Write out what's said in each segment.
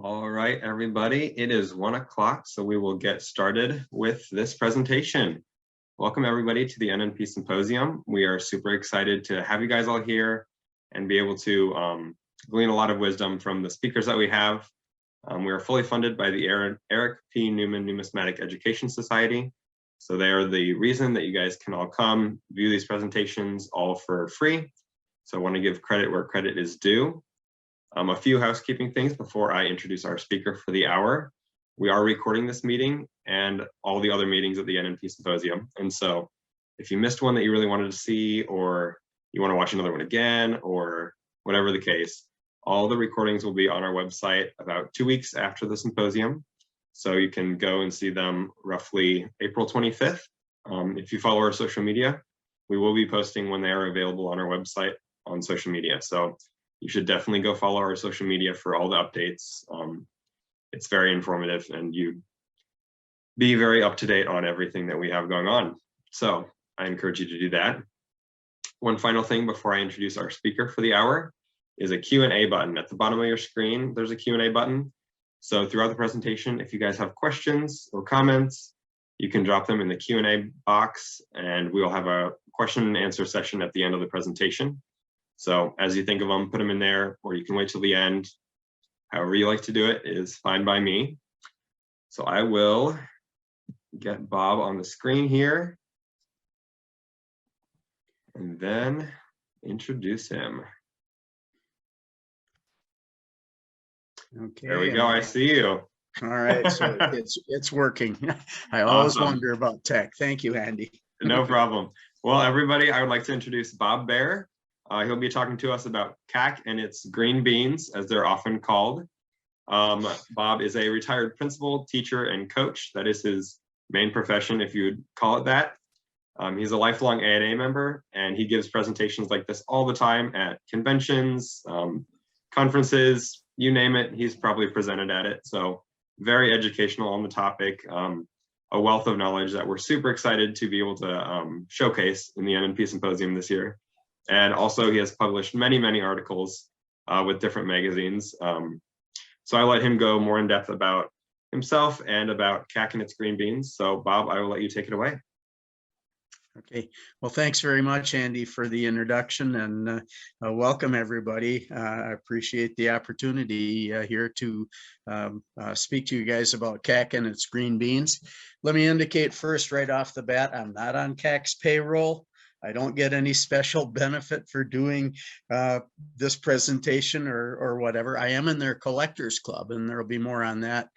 All right, everybody, it is 1 o'clock, so we will get started with this presentation. Welcome everybody to the NNP Symposium. We are super excited to have you guys all here and be able to glean a lot of wisdom from the speakers that we have. We are fully funded by the Eric P. Newman Numismatic Education Society. So they are the reason that you guys can all come view these presentations all for free. So I want to give credit where credit is due. A few housekeeping things before I introduce our speaker for the hour. We are recording this meeting and all the other meetings at the NNP Symposium. And so if you missed one that you really wanted to see, or you want to watch another one again, or whatever the case, all the recordings will be on our website about 2 weeks after the symposium. So you can go and see them roughly April 25th. If you follow our social media, we will be posting when they are available on our website on social media. So you should definitely go follow our social media for all the updates. It's very informative and you be very up to date on everything that we have going on. So I encourage you to do that. One final thing before I introduce our speaker for the hour is a Q&A button. At the bottom of your screen, there's a Q&A button. So throughout the presentation, if you guys have questions or comments, you can drop them in the Q&A box and we'll have a question and answer session at the end of the presentation. So as you think of them, put them in there, or you can wait till the end. However you like to do it is fine by me. So I will get Bob on the screen here and then introduce him. Okay. There we go. I see you. All right. So it's working. I always wonder about tech. Thank you, Andy. No problem. Well, everybody, I would like to introduce Bob Bair. He'll be talking to us about CAC and its green beans, as they're often called. Bob is a retired principal, teacher, and coach. That is his main profession, if you would call it that. He's a lifelong ANA member, and he gives presentations like this all the time at conventions, conferences, you name it, he's probably presented at it. So very educational on the topic, a wealth of knowledge that we're super excited to be able to showcase in the NNP Symposium this year. And also he has published many, many articles with different magazines. So I let him go more in depth about himself and about CAC and its green beans. So Bob, I will let you take it away. Okay. Well, thanks very much, Andy, for the introduction, and welcome everybody. I appreciate the opportunity here to speak to you guys about CAC and its green beans. Let me indicate first right off the bat, I'm not on CAC's payroll. I don't get any special benefit for doing this presentation or whatever. I am in their collectors club, and there'll be more on that,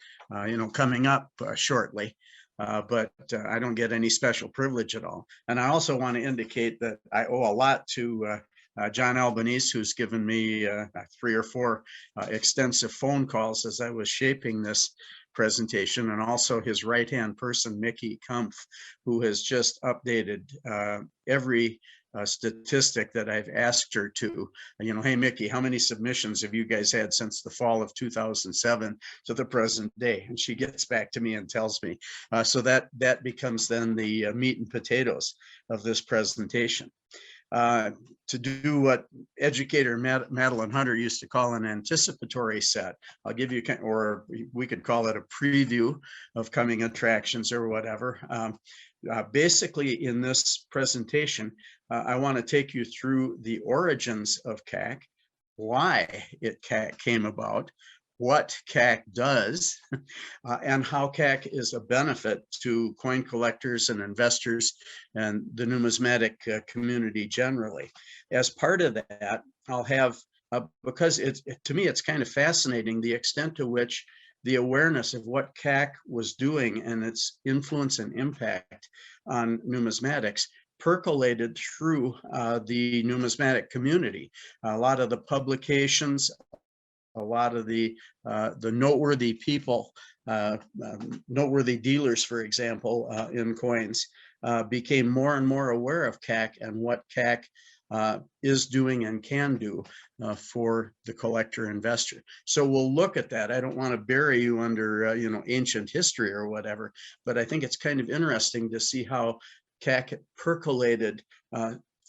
coming up shortly. But I don't get any special privilege at all. And I also want to indicate that I owe a lot to John Albanese, who's given me 3 or 4 extensive phone calls as I was shaping this presentation, and also his right-hand person, Mickey Kumpf, who has just updated every statistic that I've asked her to. Hey, Mickey, how many submissions have you guys had since the fall of 2007 to the present day? And she gets back to me and tells me. So that becomes then the meat and potatoes of this presentation. To do what educator Madeline Hunter used to call an anticipatory set. I'll give you, or we could call it a preview of coming attractions or whatever. Basically, in this presentation, I want to take you through the origins of CAC, why it came about, what CAC does, and how CAC is a benefit to coin collectors and investors and the numismatic community generally. As part of that, I'll have, because to me, it's kind of fascinating the extent to which the awareness of what CAC was doing and its influence and impact on numismatics percolated through the numismatic community. A lot of the publications, a lot of the noteworthy people, noteworthy dealers, for example, in coins, became more and more aware of CAC and what CAC is doing and can do for the collector investor. So we'll look at that. I don't want to bury you under ancient history or whatever, but I think it's kind of interesting to see how CAC percolated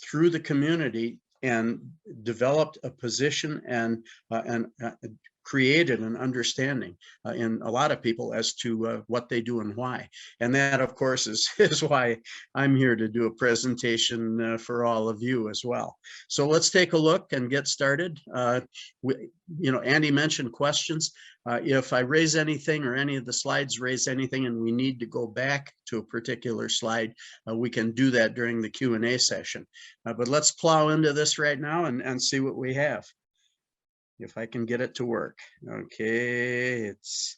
through the community and developed a position and created an understanding in a lot of people as to what they do and why. And that, of course, is why I'm here to do a presentation for all of you as well. So let's take a look and get started. Andy mentioned questions. If I raise anything or any of the slides raise anything and we need to go back to a particular slide, we can do that during the Q&A session. But let's plow into this right now and see what we have. If I can get it to work. Okay, it's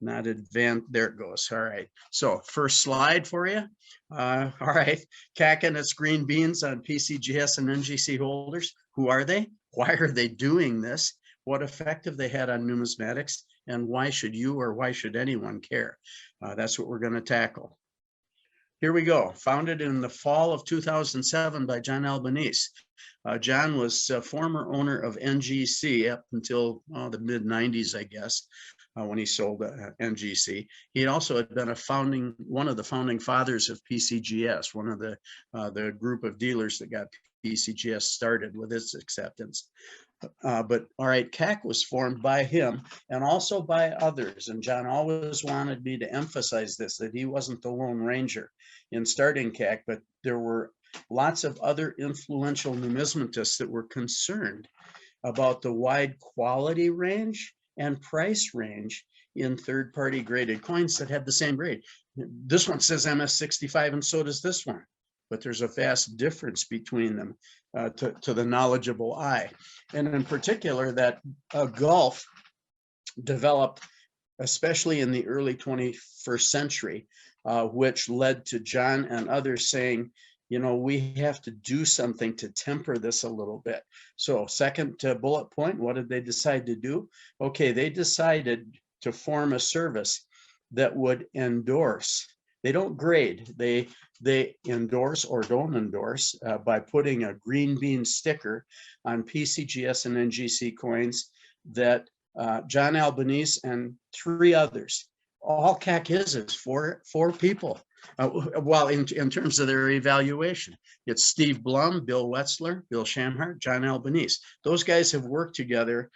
not advanced. There it goes. All right. So first slide for you. All right. CAC and its green beans on PCGS and NGC holders. Who are they? Why are they doing this? What effect have they had on numismatics? And why should you or why should anyone care? That's what we're going to tackle. Here we go. Founded in the fall of 2007 by John Albanese. John was a former owner of NGC up until the mid 90s, I guess, when he sold NGC. He also had been one of the founding fathers of PCGS, one of the group of dealers that got PCGS started with its acceptance. But all right, CAC was formed by him and also by others. And John always wanted me to emphasize this, that he wasn't the Lone Ranger in starting CAC, but there were lots of other influential numismatists that were concerned about the wide quality range and price range in third-party graded coins that had the same grade. This one says MS65 and so does this one, but there's a vast difference between them to the knowledgeable eye. And in particular, that gulf developed, especially in the early 21st century, which led to John and others saying, we have to do something to temper this a little bit. So second bullet point, what did they decide to do? Okay, they decided to form a service that would endorse. They don't grade, they endorse or don't endorse by putting a green bean sticker on PCGS and NGC coins that John Albanese and 3 others, all CAC is four people. Well, in terms of their evaluation, it's Steve Blum, Bill Wetzler, Bill Shamhart, John Albanese. Those guys have worked together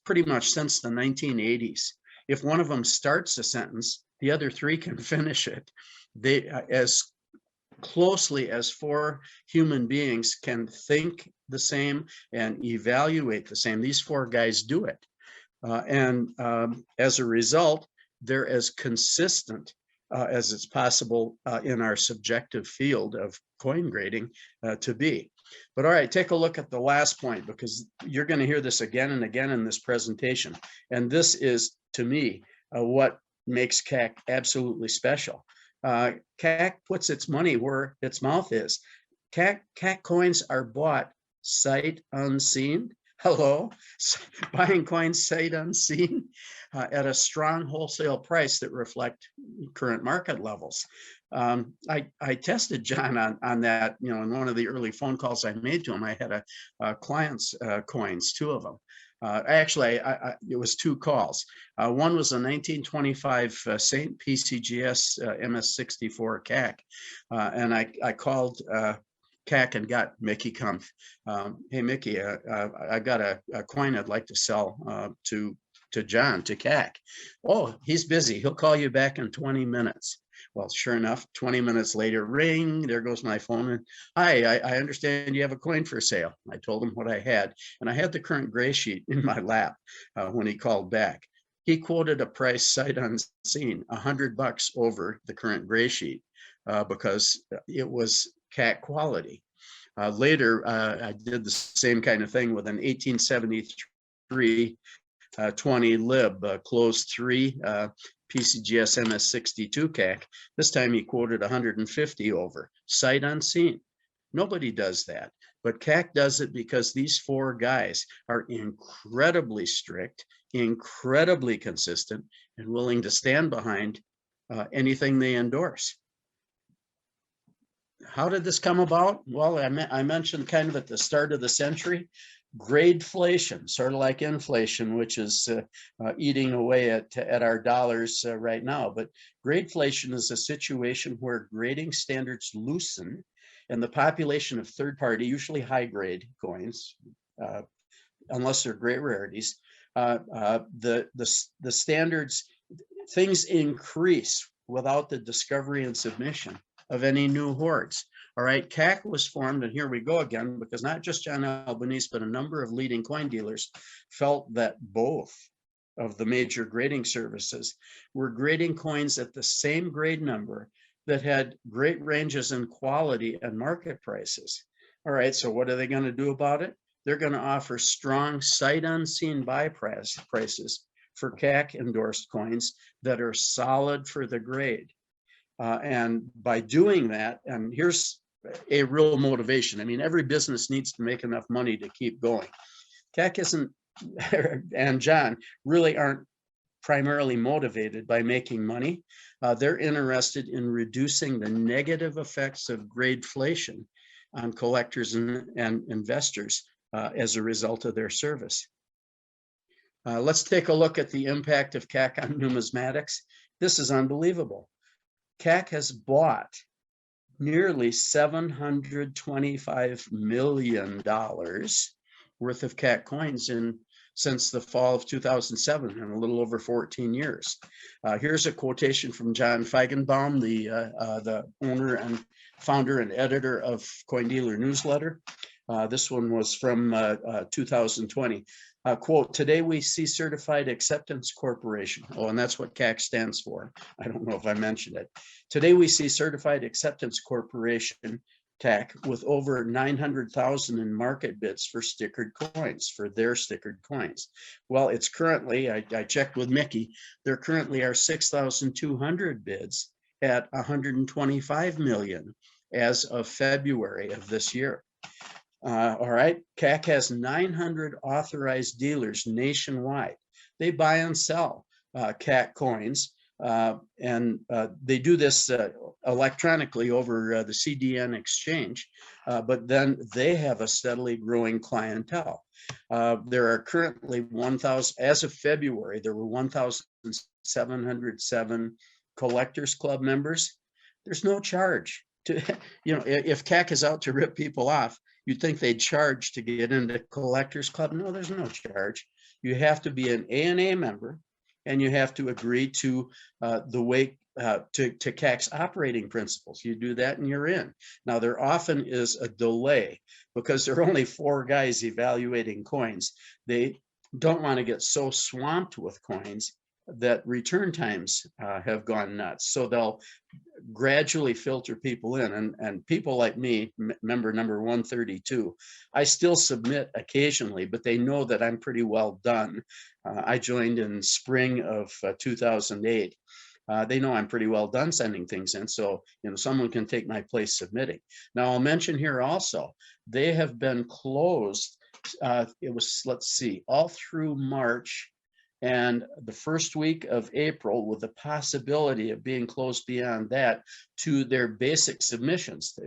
pretty much since the 1980s. If one of them starts a sentence, the other 3 can finish it. They, as closely as 4 human beings can think the same and evaluate the same, these 4 guys do it. And as a result, they're as consistent as it's possible in our subjective field of coin grading to be. But all right, take a look at the last point, because you're going to hear this again and again in this presentation. And this is, to me, what makes CAC absolutely special. CAC puts its money where its mouth is. CAC coins are bought sight unseen. Hello, buying coins sight unseen at a strong wholesale price that reflect current market levels. I tested John on that, in one of the early phone calls I made to him. I had a client's coins, 2 of them. Actually, it was 2 calls. One was a 1925 St. PCGS MS64 CAC, and I called CAC and got Mickey Kumpf. Hey, Mickey, I got a coin I'd like to sell to John, to CAC. Oh, he's busy. He'll call you back in 20 minutes. Well, sure enough, 20 minutes later, ring, there goes my phone. And hi, I understand you have a coin for sale. I told him what I had, and I had the current gray sheet in my lap when he called back. He quoted a price sight unseen, $100 over the current gray sheet because it was CAC quality. Later, I did the same kind of thing with an 1873 20 lib closed 3 PCGS MS62 CAC. This time he quoted 150 over, sight unseen. Nobody does that, but CAC does it because these 4 guys are incredibly strict, incredibly consistent, and willing to stand behind anything they endorse. How did this come about? Well, I mentioned kind of at the start of the century, gradeflation, sort of like inflation, which is eating away at our dollars right now. But gradeflation is a situation where grading standards loosen and the population of third-party, usually high-grade coins, unless they're great rarities, the standards, things increase without the discovery and submission of any new hordes. All right, CAC was formed, and here we go again, because not just John Albanese, but a number of leading coin dealers felt that both of the major grading services were grading coins at the same grade number that had great ranges in quality and market prices. All right, so what are they going to do about it? They're going to offer strong sight unseen buy prices for CAC-endorsed coins that are solid for the grade. And by doing that, and here's a real motivation. I mean, every business needs to make enough money to keep going. CAC isn't, and John really aren't primarily motivated by making money. They're interested in reducing the negative effects of gradeflation on collectors and investors as a result of their service. Let's take a look at the impact of CAC on numismatics. This is unbelievable. CAC has bought nearly $725 million worth of CAC coins since the fall of 2007, in a little over 14 years. Here's a quotation from John Feigenbaum, the owner and founder and editor of Coin Dealer Newsletter. This one was from 2020. Quote, "Today we see Certified Acceptance Corporation." Oh, and that's what CAC stands for. I don't know if I mentioned it. "Today we see Certified Acceptance Corporation, CAC, with over 900,000 in market bids for stickered coins, for their stickered coins." Well, it's currently, I checked with Mickey, there currently are 6,200 bids at 125 million as of February of this year. All right, CAC has 900 authorized dealers nationwide. They buy and sell CAC coins, and they do this electronically over the CDN exchange, but then they have a steadily growing clientele. There are currently 1,000, as of February, there were 1,707 Collectors Club members. There's no charge to, if CAC is out to rip people off, you'd think they'd charge to get into Collectors Club. No, there's no charge. You have to be an ANA member, and you have to agree to the way to CAC's operating principles. You do that and you're in. Now, there often is a delay because there are only 4 guys evaluating coins. They don't want to get so swamped with coins that return times have gone nuts. So they'll gradually filter people in, and people like me, member number 132, I still submit occasionally, but they know that I'm pretty well done. I joined in spring of 2008. They know I'm pretty well done sending things in, so someone can take my place submitting. Now, I'll mention here also, they have been closed. It was, let's see, all through March and the first week of April, with the possibility of being closed beyond that to their basic submissions.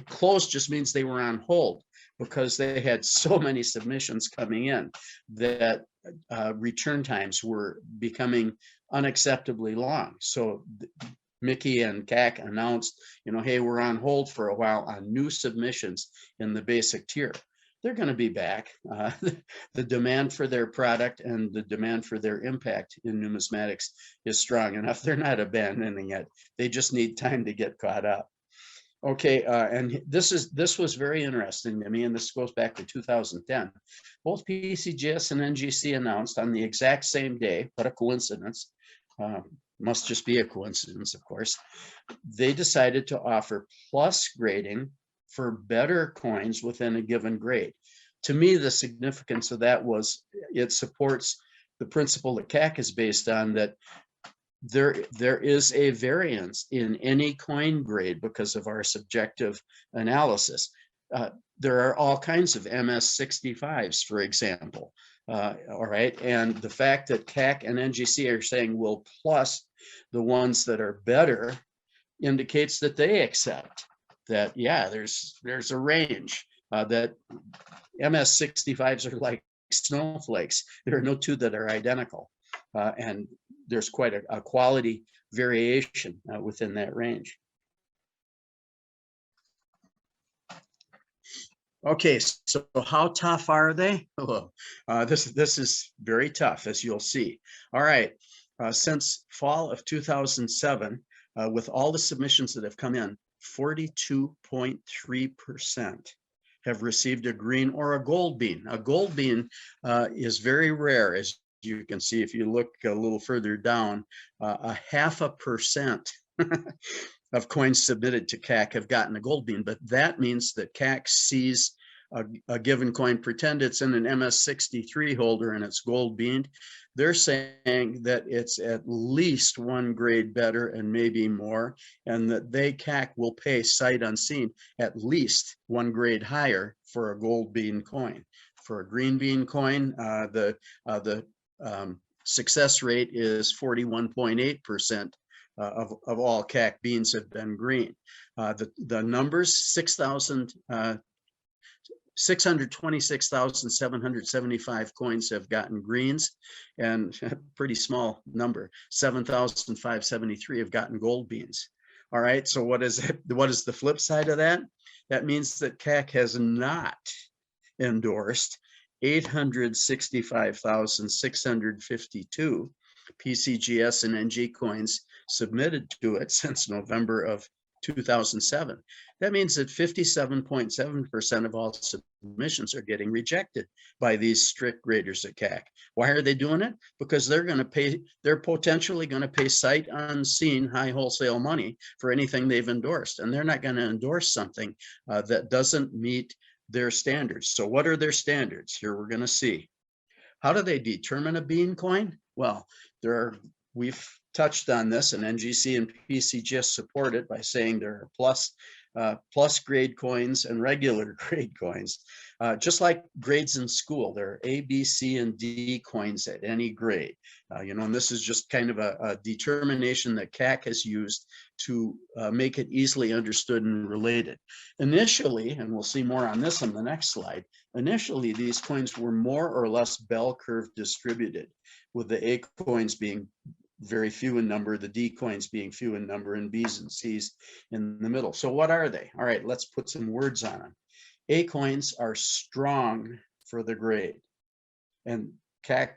Closed just means they were on hold because they had so many submissions coming in that return times were becoming unacceptably long. So Mickey and CAC announced, hey, we're on hold for a while on new submissions in the basic tier. They're going to be back. The demand for their product and the demand for their impact in numismatics is strong enough. They're not abandoning it. They just need time to get caught up. Okay, and this was very interesting to me, and this goes back to 2010. Both PCGS and NGC announced on the exact same day, what a coincidence, must just be a coincidence, of course, they decided to offer plus grading for better coins within a given grade. To me, the significance of that was it supports the principle that CAC is based on, that there is a variance in any coin grade because of our subjective analysis. There are all kinds of MS65s, for example. All right, and the fact that CAC and NGC are saying we'll plus the ones that are better indicates that they accept that, yeah, there's a range, that MS65s are like snowflakes. There are no 2 that are identical, and there's quite a quality variation within that range. Okay, so how tough are they? Well, this is very tough, as you'll see. All right, since fall of 2007, with all the submissions that have come in, 42.3% have received a green or a gold bean. A gold bean is very rare, as you can see if you look a little further down. 0.5% of coins submitted to CAC have gotten a gold bean, but that means that CAC sees a given coin, pretend it's in an MS-63 holder and it's gold beaned. They're saying that it's at least one grade better and maybe more, and that they, CAC, will pay sight unseen at least one grade higher for a gold bean coin. For a green bean coin, the success rate is 41.8%. Of all CAC beans have been green. The numbers, 626,775 coins have gotten greens, and a pretty small number, 7,573 have gotten gold beans. All right, so what is it? What is the flip side of that? That means that CAC has not endorsed 865,652 PCGS and NG coins submitted to it since November of 2007. That means that 57.7% of all submissions are getting rejected by these strict graders at CAC. Why are they doing it? Because they're going to pay, they're potentially going to pay sight unseen high wholesale money for anything they've endorsed. And they're not going to endorse something that doesn't meet their standards. So what are their standards? Here we're going to see. How do they determine a bean coin? Well, we've touched on this, and NGC and PCGS support it by saying there are plus grade coins and regular grade coins. Just like grades in school, there are A, B, C, and D coins at any grade. And this is just kind of a determination that CAC has used to make it easily understood and related. Initially, and we'll see more on this on the next slide, initially these coins were more or less bell curve distributed, with the A coins being very few in number, the D coins being few in number, and B's and C's in the middle. So what are they? All right, let's put some words on them. A coins are strong for the grade, and CAC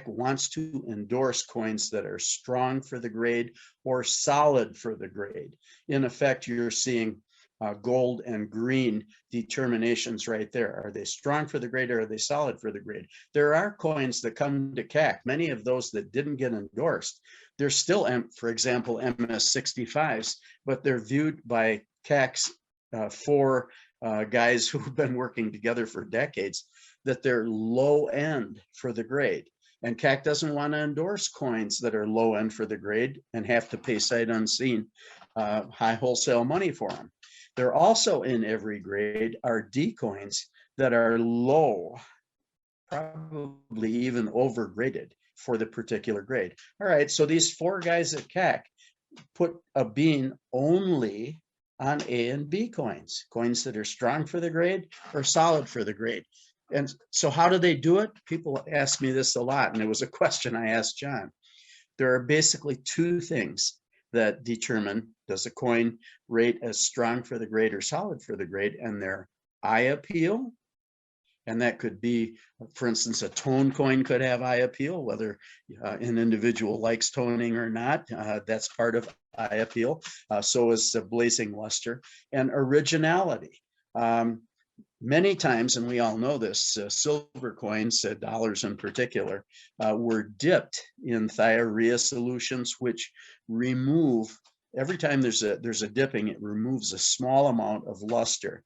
wants to endorse coins that are strong for the grade or solid for the grade. In effect, you're seeing gold and green determinations right there. Are they strong for the grade or are they solid for the grade? There are coins that come to CAC, many of those that didn't get endorsed. They're still, for example, MS-65s, but they're viewed by CAC's four guys who've been working together for decades, that they're low end for the grade. And CAC doesn't want to endorse coins that are low end for the grade and have to pay sight unseen high wholesale money for them. There also in every grade are D coins that are low, probably even overgraded for the particular grade. All right, so these four guys at CAC put a bean only on A and B coins, coins that are strong for the grade or solid for the grade. And so how do they do it? People ask me this a lot, and it was a question I asked John. There are basically two things that determine, does a coin rate as strong for the grade or solid for the grade, and they're eye appeal. And that could be, for instance, a tone coin could have eye appeal, whether an individual likes toning or not. That's part of eye appeal. So is blazing luster, and originality. Many times, and we all know this, silver coins, dollars in particular, were dipped in thiourea solutions, which remove, every time there's a dipping, it removes a small amount of luster,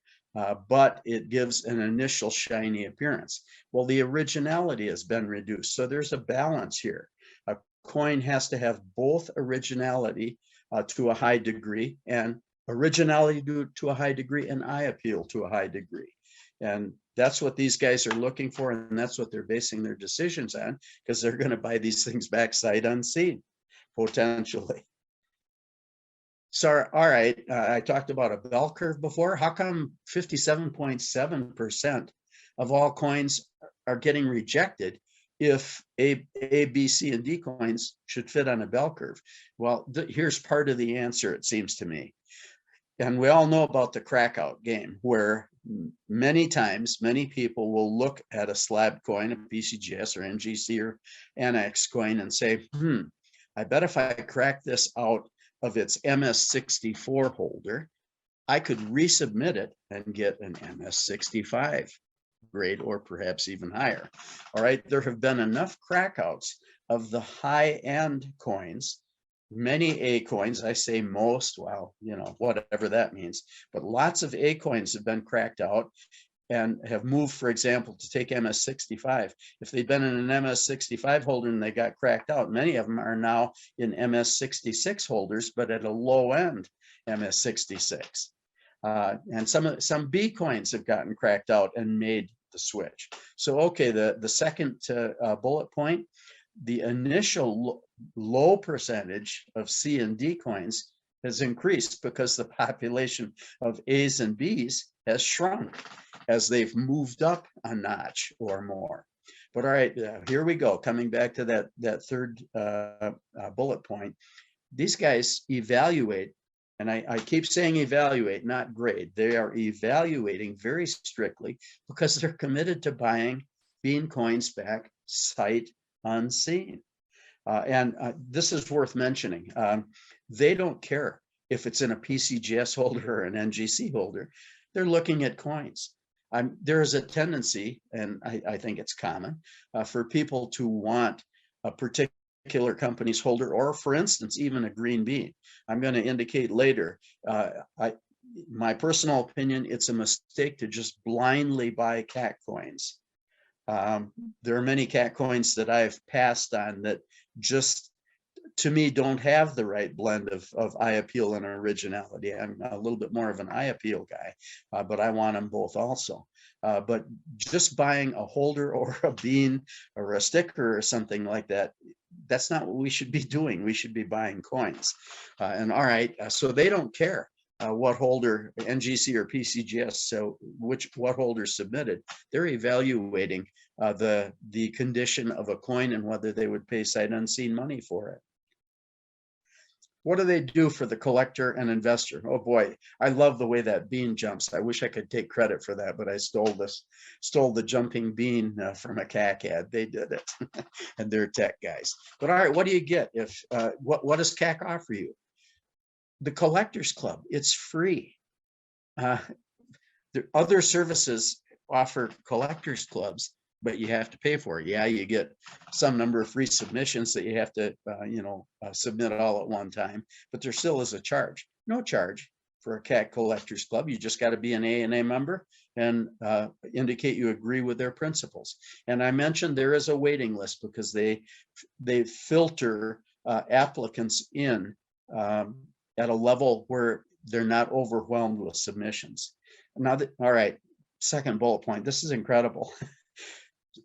but it gives an initial shiny appearance. Well, the originality has been reduced, so there's a balance here. A coin has to have both originality to a high degree, and originality to a high degree, and eye appeal to a high degree. And that's what these guys are looking for, and that's what they're basing their decisions on, because they're going to buy these things back sight unseen, potentially. So, all right, I talked about a bell curve before. How come 57.7% of all coins are getting rejected if A, B, C, and D coins should fit on a bell curve? Well, here's part of the answer, it seems to me. And we all know about the crack out game, where many times, many people will look at a slab coin, a PCGS or NGC or NX coin and say, I bet if I crack this out of its MS64 holder, I could resubmit it and get an MS65 grade or perhaps even higher. All right, there have been enough crackouts of the high-end coins, many A coins, I say most, well, you know, whatever that means, but lots of A coins have been cracked out and have moved, for example, to take MS65. If they've been in an MS65 holder and they got cracked out, many of them are now in MS66 holders, but at a low end MS66. And some B coins have gotten cracked out and made the switch. So, okay, the second bullet point, the initial low percentage of C and D coins has increased because the population of A's and B's has shrunk as they've moved up a notch or more. But all right, here we go. Coming back to that third bullet point, these guys evaluate, and I keep saying evaluate, not grade. They are evaluating very strictly because they're committed to buying bean coins back sight unseen. And this is worth mentioning. They don't care if it's in a PCGS holder or an NGC holder. They're looking at coins. There is a tendency, and I think it's common, for people to want a particular company's holder, or for instance, even a green bean. I'm going to indicate later, my personal opinion, it's a mistake to just blindly buy CAC coins. There are many CAC coins that I've passed on that just, to me, don't have the right blend of eye appeal and originality. I'm a little bit more of an eye appeal guy, but I want them both also. But just buying a holder or a bean or a sticker or something like that, that's not what we should be doing. We should be buying coins. And all right, so they don't care what holder, NGC or PCGS, so what holder submitted. They're evaluating the condition of a coin and whether they would pay sight unseen money for it. What do they do for the collector and investor? Oh boy, I love the way that bean jumps. I wish I could take credit for that, but I stole the jumping bean from a CAC ad. They did it, and they're tech guys. But all right, what do you get if what does CAC offer you? The Collectors Club. It's free. Other services offer collectors clubs, but you have to pay for it. Yeah, you get some number of free submissions that you have to, submit all at one time, but there still is a charge. No charge for a CAC Collectors Club. You just got to be an ANA member and indicate you agree with their principles. And I mentioned there is a waiting list because they filter applicants in at a level where they're not overwhelmed with submissions. Now, all right, second bullet point. This is incredible.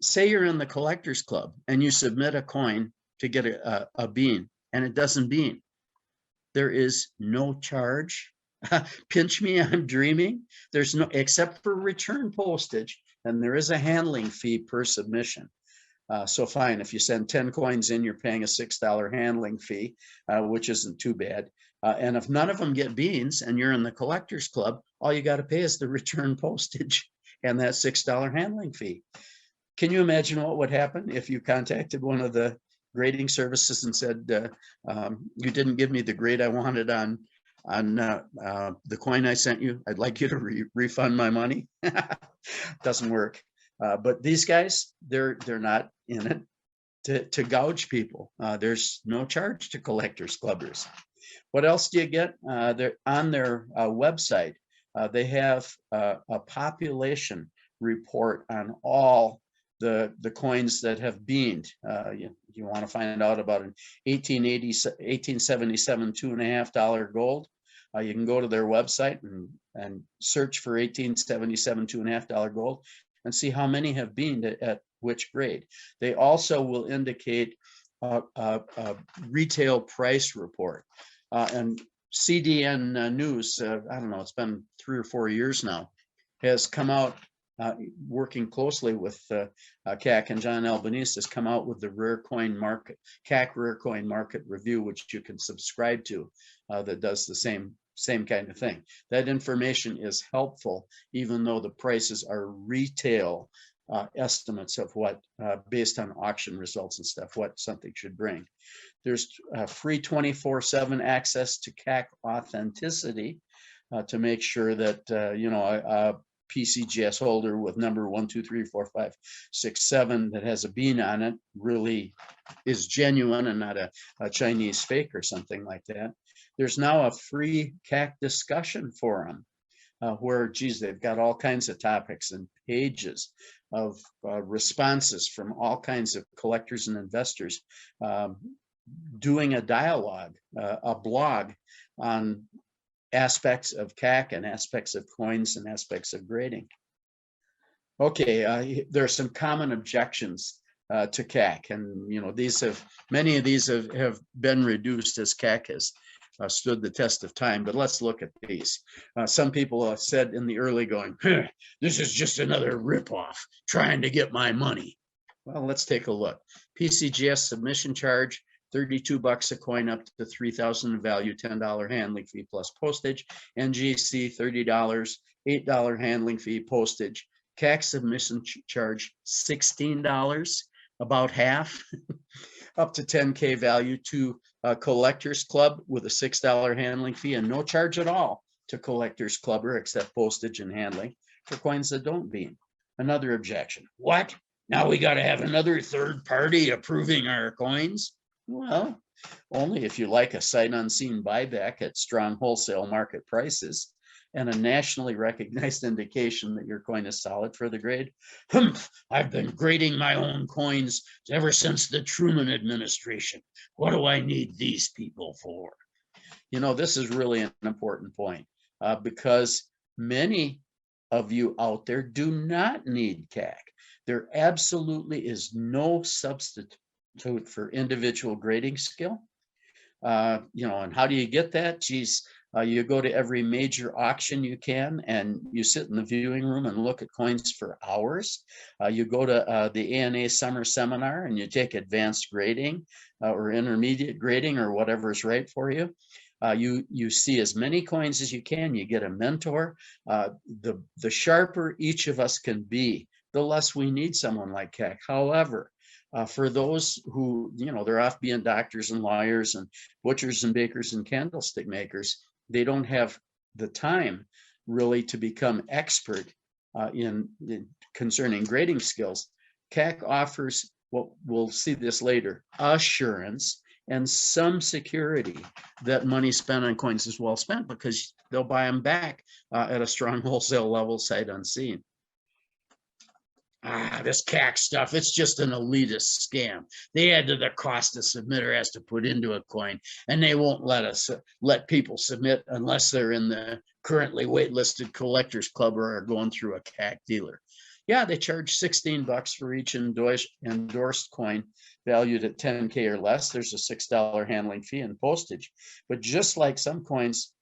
Say you're in the Collectors Club and you submit a coin to get a bean and it doesn't bean. There is no charge. Pinch me, I'm dreaming. There's no, except for return postage, and there is a handling fee per submission. So fine, if you send 10 coins in, you're paying a $6 handling fee, which isn't too bad. And if none of them get beans and you're in the Collectors Club, all you got to pay is the return postage and that $6 handling fee. Can you imagine what would happen if you contacted one of the grading services and said, you didn't give me the grade I wanted on the coin I sent you? I'd like you to refund my money. Doesn't work. But these guys, they're not in it to gouge people. There's no charge to Collectors Clubbers. What else do you get? They're on their website. They have a population report on all the coins that have beaned. You want to find out about an 1877 $2.50 gold. You can go to their website and search for 1877 $2.50 gold and see how many have beaned at which grade. They also will indicate a retail price report. And CDN News, I don't know, it's been 3 or 4 years now, has come out working closely with CAC, and John Albanese has come out with the Rare Coin Market, CAC Rare Coin Market Review, which you can subscribe to, that does the same same kind of thing. That information is helpful, even though the prices are retail estimates of what, based on auction results and stuff, what something should bring. There's free 24/7 access to CAC authenticity to make sure that, a PCGS holder with number 1, 2, 3, 4, 5, 6, 7 that has a bean on it really is genuine and not a Chinese fake or something like that. There's now a free CAC discussion forum where, geez, they've got all kinds of topics and pages of responses from all kinds of collectors and investors doing a dialogue, a blog on aspects of CAC and aspects of coins and aspects of grading. Okay, there are some common objections to CAC, and many of these have been reduced as CAC has stood the test of time. But let's look at these. Some people have said in the early going, this is just another ripoff trying to get my money. Well, let's take a look. PCGS submission charge, $32 a coin up to 3,000 in value, $10 handling fee plus postage. NGC, $30, $8 handling fee, postage. CAC submission charge, $16, about half, up to 10K value to Collectors Club with a $6 handling fee and no charge at all to Collectors Clubber except postage and handling for coins that don't bean. Another objection. What? Now we got to have another third party approving our coins? Well, only if you like a sight unseen buyback at strong wholesale market prices and a nationally recognized indication that your coin is solid for the grade. I've been grading my own coins ever since the Truman administration. What do I need these people for? This is really an important point because many of you out there do not need CAC. There absolutely is no substitute for individual grading skill. And how do you get that? Geez, you go to every major auction you can and you sit in the viewing room and look at coins for hours. You go to the ANA summer seminar and you take advanced grading or intermediate grading or whatever is right for you. You see as many coins as you can. You get a mentor. The sharper each of us can be, the less we need someone like CAC. However, for those who, they're off being doctors and lawyers and butchers and bakers and candlestick makers, they don't have the time really to become expert in concerning grading skills. CAC offers, what we'll see this later, assurance and some security that money spent on coins is well spent because they'll buy them back at a strong wholesale level sight unseen. This CAC stuff, it's just an elitist scam. They add to the cost a submitter has to put into a coin, and they won't let people submit unless they're in the currently waitlisted Collectors Club or are going through a CAC dealer. Yeah, they charge $16 for each endorsed coin valued at 10K or less. There's a $6 handling fee and postage. But just like some coins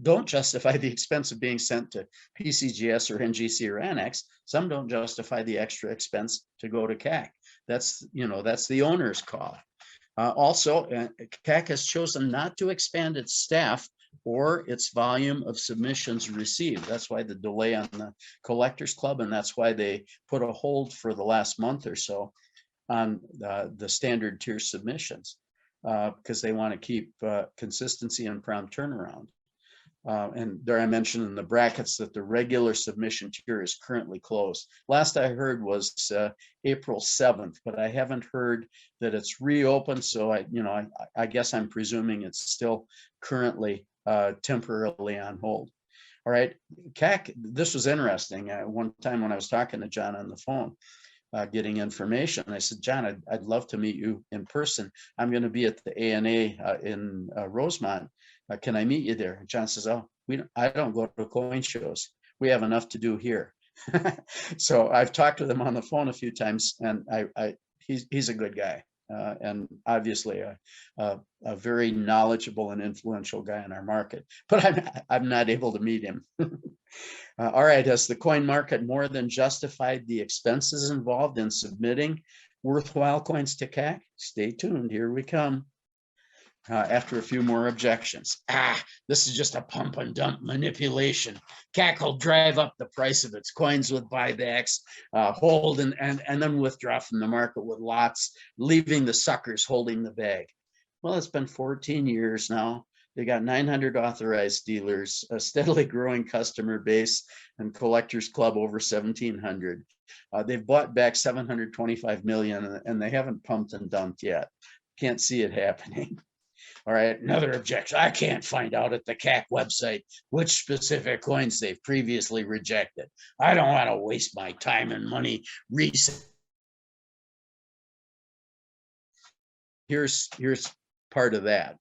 don't justify the expense of being sent to PCGS or NGC or Annex, some don't justify the extra expense to go to CAC. That's the owner's call. Also, CAC has chosen not to expand its staff or its volume of submissions received. That's why the delay on the Collectors Club, and that's why they put a hold for the last month or so on the standard tier submissions, because they want to keep consistency and prompt turnaround. And there I mentioned in the brackets that the regular submission tier is currently closed. Last I heard was April 7th, but I haven't heard that it's reopened. So I guess I'm presuming it's still currently temporarily on hold. All right, CAC, this was interesting. One time when I was talking to John on the phone, getting information, I said, John, I'd love to meet you in person. I'm going to be at the ANA in Rosemont. Can I meet you there? John says, oh, I don't go to coin shows. We have enough to do here. So I've talked with him on the phone a few times, and he's a good guy, and obviously a very knowledgeable and influential guy in our market. But I'm not able to meet him. All right, has the coin market more than justified the expenses involved in submitting worthwhile coins to CAC? Stay tuned. Here we come. after a few more objections. This is just a pump and dump manipulation. CAC will drive up the price of its coins with buybacks, hold and then withdraw from the market with lots, leaving the suckers holding the bag. Well, it's been 14 years now. They got 900 authorized dealers, a steadily growing customer base, and collectors club over 1,700. They've bought back 725 million, and they haven't pumped and dumped yet. Can't see it happening. All right, another objection. I can't find out at the CAC website which specific coins they've previously rejected. I don't want to waste my time and money researching. Here's part of that.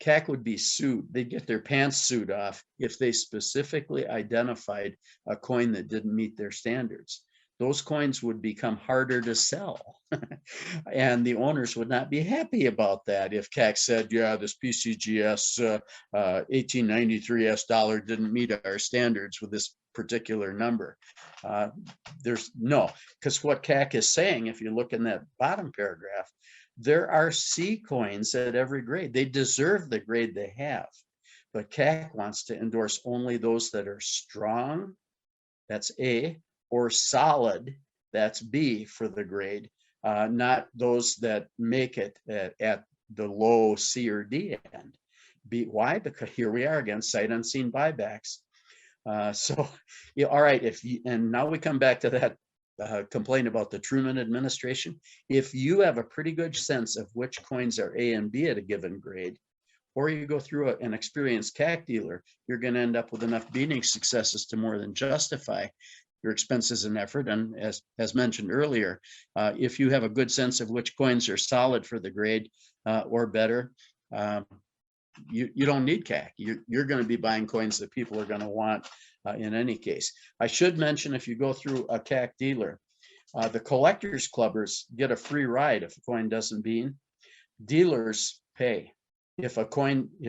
CAC would be sued. They'd get their pants sued off if they specifically identified a coin that didn't meet their standards. Those coins would become harder to sell. And the owners would not be happy about that if CAC said, yeah, this PCGS 1893 dollar didn't meet our standards with this particular number. There's no, because what CAC is saying, if you look in that bottom paragraph, there are C coins at every grade. They deserve the grade they have. But CAC wants to endorse only those that are strong, that's A, or solid, that's B for the grade, not those that make it at the low C or D end. B, why? Because here we are again, sight unseen buybacks. So, yeah, all right, and now we come back to that complaint about the Truman administration. If you have a pretty good sense of which coins are A and B at a given grade, or you go through an experienced CAC dealer, you're going to end up with enough beating successes to more than justify your expenses and effort. And as mentioned earlier, if you have a good sense of which coins are solid for the grade or better, you don't need CAC. You're going to be buying coins that people are going to want in any case. I should mention, if you go through a CAC dealer, the collectors clubbers get a free ride if a coin doesn't bean. Dealers pay. If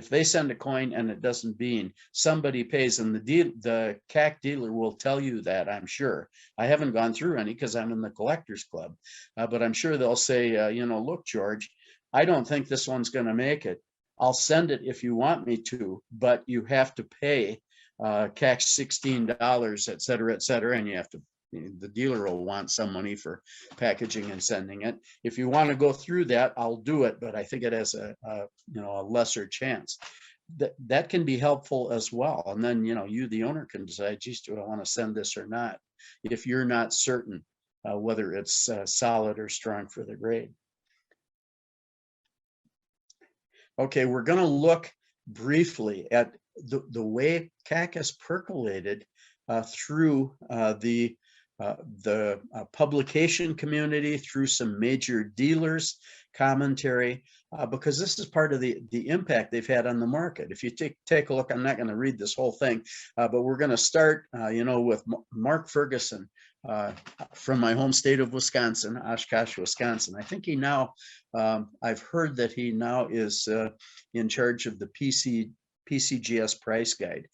they send a coin and it doesn't bean, somebody pays, and the CAC dealer will tell you that, I'm sure. I haven't gone through any because I'm in the collectors club, but I'm sure they'll say, look, George, I don't think this one's going to make it. I'll send it if you want me to, but you have to pay CAC $16, et cetera, and you have to, the dealer will want some money for packaging and sending it. If you want to go through that, I'll do it, but I think it has a lesser chance. That can be helpful as well. And then, you, the owner, can decide, geez, do I want to send this or not? If you're not certain whether it's solid or strong for the grade. Okay, we're going to look briefly at the way CAC has percolated through the publication community, through some major dealers, commentary, because this is part of the impact they've had on the market. If you take a look, I'm not going to read this whole thing, but we're going to start, with Mark Ferguson from my home state of Wisconsin, Oshkosh, Wisconsin. I think he now, I've heard that he now is in charge of the PCGS price guide.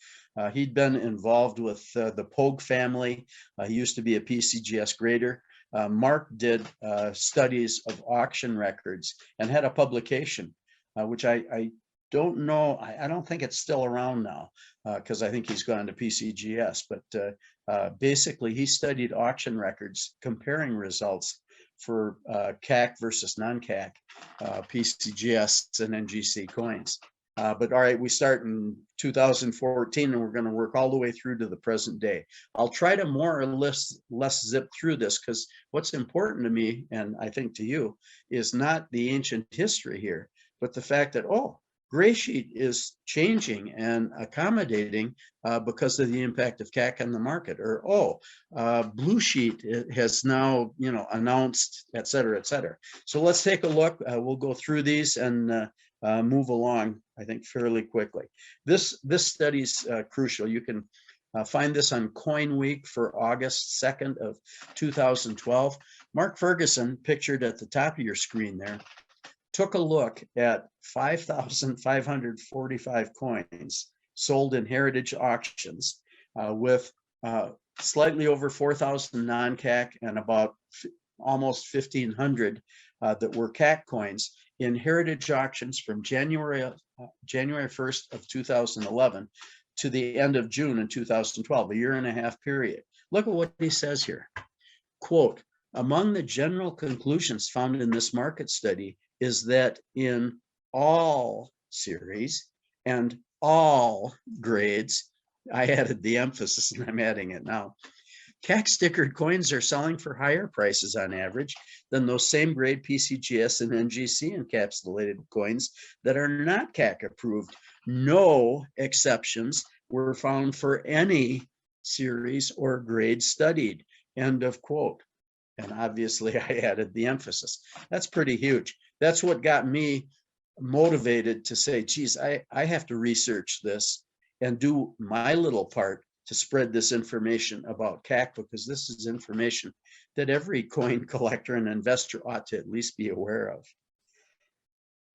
He'd been involved with the Pogue family. He used to be a PCGS grader. Mark did studies of auction records and had a publication, which I don't know. I don't think it's still around now because I think he's gone to PCGS. But basically, he studied auction records, comparing results for CAC versus non-CAC, PCGS and NGC coins. But all right, we start in 2014 and we're going to work all the way through to the present day. I'll try to more or less zip through this because what's important to me, and I think to you, is not the ancient history here, but the fact that, gray sheet is changing and accommodating because of the impact of CAC on the market, or blue sheet has now announced, et cetera, et cetera. So let's take a look. We'll go through these and move along, I think, fairly quickly. This study's crucial. You can find this on Coin Week for August 2nd of 2012. Mark Ferguson, pictured at the top of your screen there, took a look at 5,545 coins sold in heritage auctions with slightly over 4,000 non-CAC and about almost 1,500 that were CAC coins in heritage auctions from January 1st of 2011 to the end of June in 2012, a 1.5-year period. Look at what he says here. Quote, among the general conclusions found in this market study is that in all series and all grades, I added the emphasis and I'm adding it now, CAC stickered coins are selling for higher prices on average than those same grade PCGS and NGC encapsulated coins that are not CAC approved. No exceptions were found for any series or grade studied. End of quote. And obviously I added the emphasis. That's pretty huge. That's what got me motivated to say, geez, I have to research this and do my little part to spread this information about CAC, because this is information that every coin collector and investor ought to at least be aware of.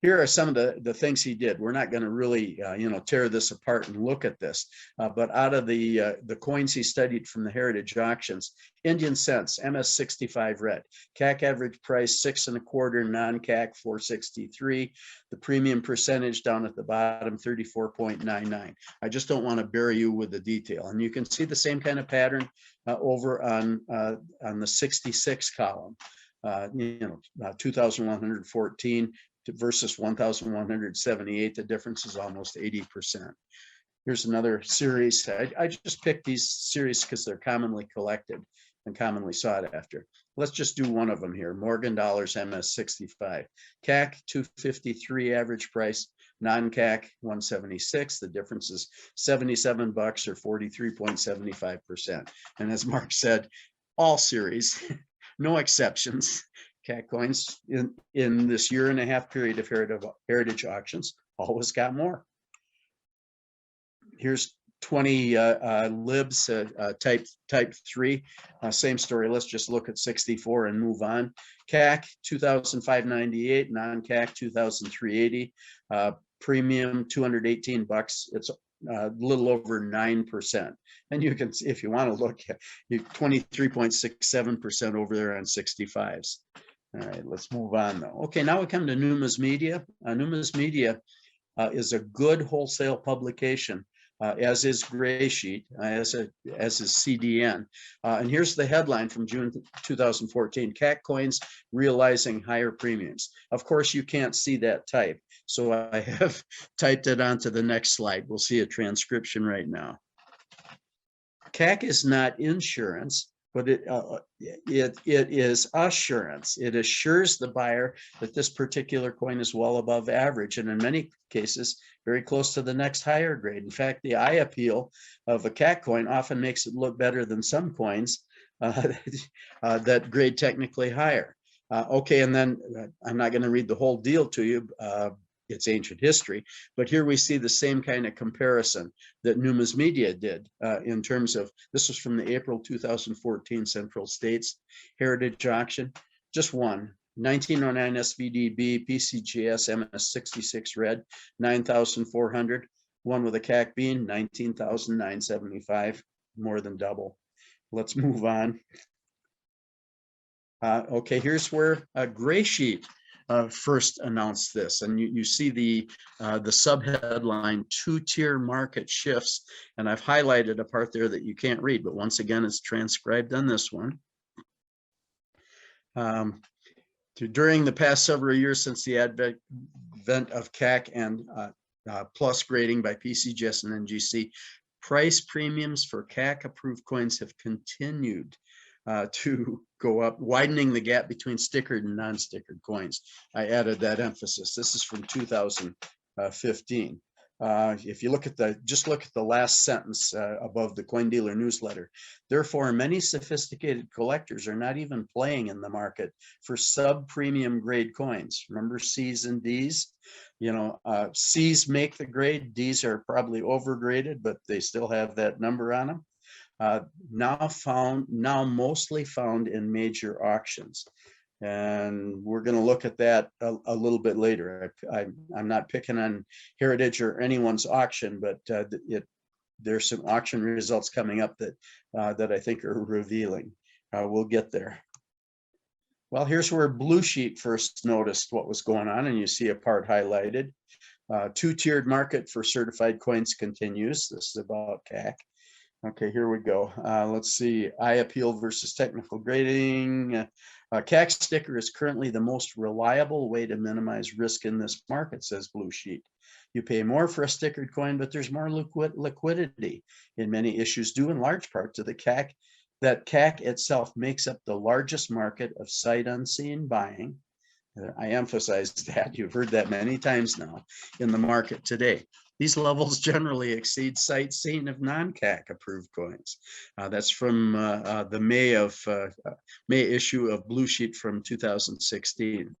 Here are some of the things he did. We're not going to really, tear this apart and look at this, but out of the coins he studied from the heritage auctions, Indian cents, MS65 red, CAC average price 6.25, non-CAC 463. The premium percentage down at the bottom 34.99. I just don't want to bury you with the detail, and you can see the same kind of pattern over on the 66 column. 2,114. Versus 1,178, the difference is almost 80%. Here's another series. I just picked these series because they're commonly collected and commonly sought after. Let's just do one of them here. Morgan Dollars MS65. CAC 253 average price, non-CAC 176. The difference is $77 or 43.75%. And as Mark said, all series, no exceptions. CAC coins in this 1.5-year period of heritage auctions always got more. Here's 20 libs, type 3, same story. Let's just look at 64 and move on. CAC 2,598, non-CAC 2,380, premium $218. It's a little over 9%. And you can, if you want to look at 23.67% over there on 65s. All right, let's move on though. Okay, now we come to Numismedia. Numismedia is a good wholesale publication, as is Graysheet, as is CDN. And here's the headline from June 2014, CAC coins realizing higher premiums. Of course, you can't see that type, so I have typed it onto the next slide. We'll see a transcription right now. CAC is not insurance, but it is assurance. It assures the buyer that this particular coin is well above average, and in many cases, very close to the next higher grade. In fact, the eye appeal of a CAC coin often makes it look better than some coins that grade technically higher. Okay, and then I'm not going to read the whole deal to you. It's ancient history, but here we see the same kind of comparison that Numismedia did in terms of, this was from the April 2014 Central States Heritage Auction, just one, 1909 SVDB, PCGS MS66 red, 9,400, one with a CAC bean, 19,975, more than double. Let's move on. Okay, here's where Graysheet first announced this, and you see the subheadline, two-tier market shifts, and I've highlighted a part there that you can't read, but once again it's transcribed on this one. During the past several years since the advent of CAC and plus grading by PCGS and NGC, price premiums for CAC approved coins have continued to go up, widening the gap between stickered and non-stickered coins. I added that emphasis. This is from 2015. If you look at just look at the last sentence above the Coin Dealer newsletter. Therefore, many sophisticated collectors are not even playing in the market for sub-premium grade coins. Remember C's and D's? C's make the grade, D's are probably overgraded, but they still have that number on them. Now mostly found in major auctions, and we're going to look at that a little bit later. I'm not picking on Heritage or anyone's auction, but there's some auction results coming up that I think are revealing. We'll get there. Well, here's where Blue Sheet first noticed what was going on, and you see a part highlighted. Two-tiered market for certified coins continues. This is about CAC. Okay, here we go. Let's see, eye appeal versus technical grading. CAC sticker is currently the most reliable way to minimize risk in this market, says Blue Sheet. You pay more for a stickered coin, but there's more liquidity in many issues due in large part to the CAC. That CAC itself makes up the largest market of sight unseen buying. I emphasize that, you've heard that many times now, in the market today. These levels generally exceed sight seen of non-CAC approved coins. That's from the May issue of Blue Sheet from 2016.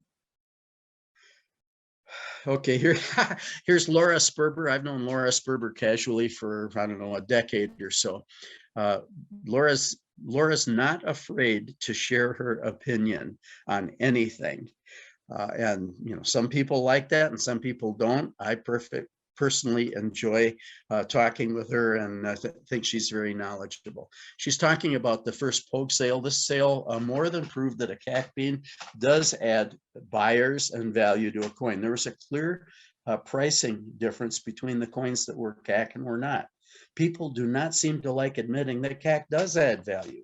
Okay, here's Laura Sperber. I've known Laura Sperber casually for, I don't know, a decade or so. Laura's not afraid to share her opinion on anything. And you know, some people like that and some people don't. I personally enjoy talking with her, and I think she's very knowledgeable. She's talking about the first Pogue sale. This sale more than proved that a CAC bean does add buyers and value to a coin. There was a clear pricing difference between the coins that were CAC and were not. People do not seem to like admitting that CAC does add value.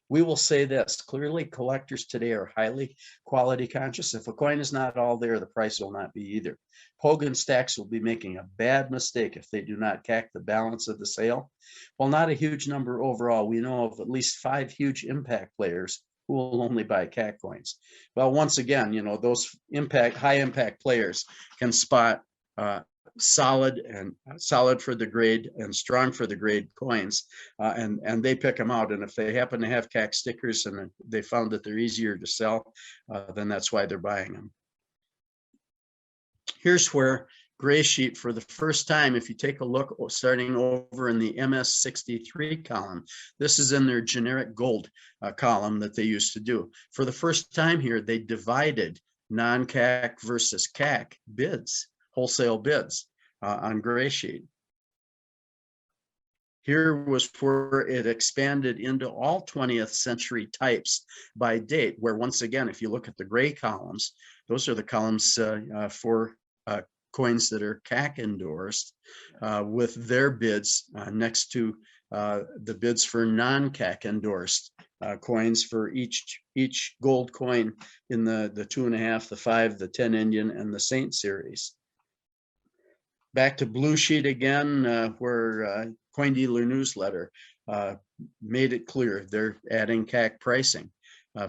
We will say this clearly: collectors today are highly quality conscious. If a coin is not all there, the price will not be either. Pogue and stacks will be making a bad mistake if they do not CAC the balance of the sale. While not a huge number overall, we know of at least 5 huge impact players who will only buy CAC coins. Well, once again, you know, those high impact players can spot solid for the grade and strong for the grade coins, and they pick them out. And if they happen to have CAC stickers and they found that they're easier to sell, then that's why they're buying them. Here's where Gray Sheet, for the first time, if you take a look, starting over in the MS63 column, this is in their generic gold column that they used to do. For the first time here, they divided non-CAC versus CAC bids, wholesale bids on Gray Sheet. Here was where it expanded into all 20th century types by date, where once again, if you look at the gray columns, those are the columns for coins that are CAC endorsed, with their bids next to the bids for non-CAC endorsed coins for each gold coin in the 2.5, the 5, the 10 Indian, and the Saint series. Back to Blue Sheet again, where Coin Dealer Newsletter made it clear they're adding CAC pricing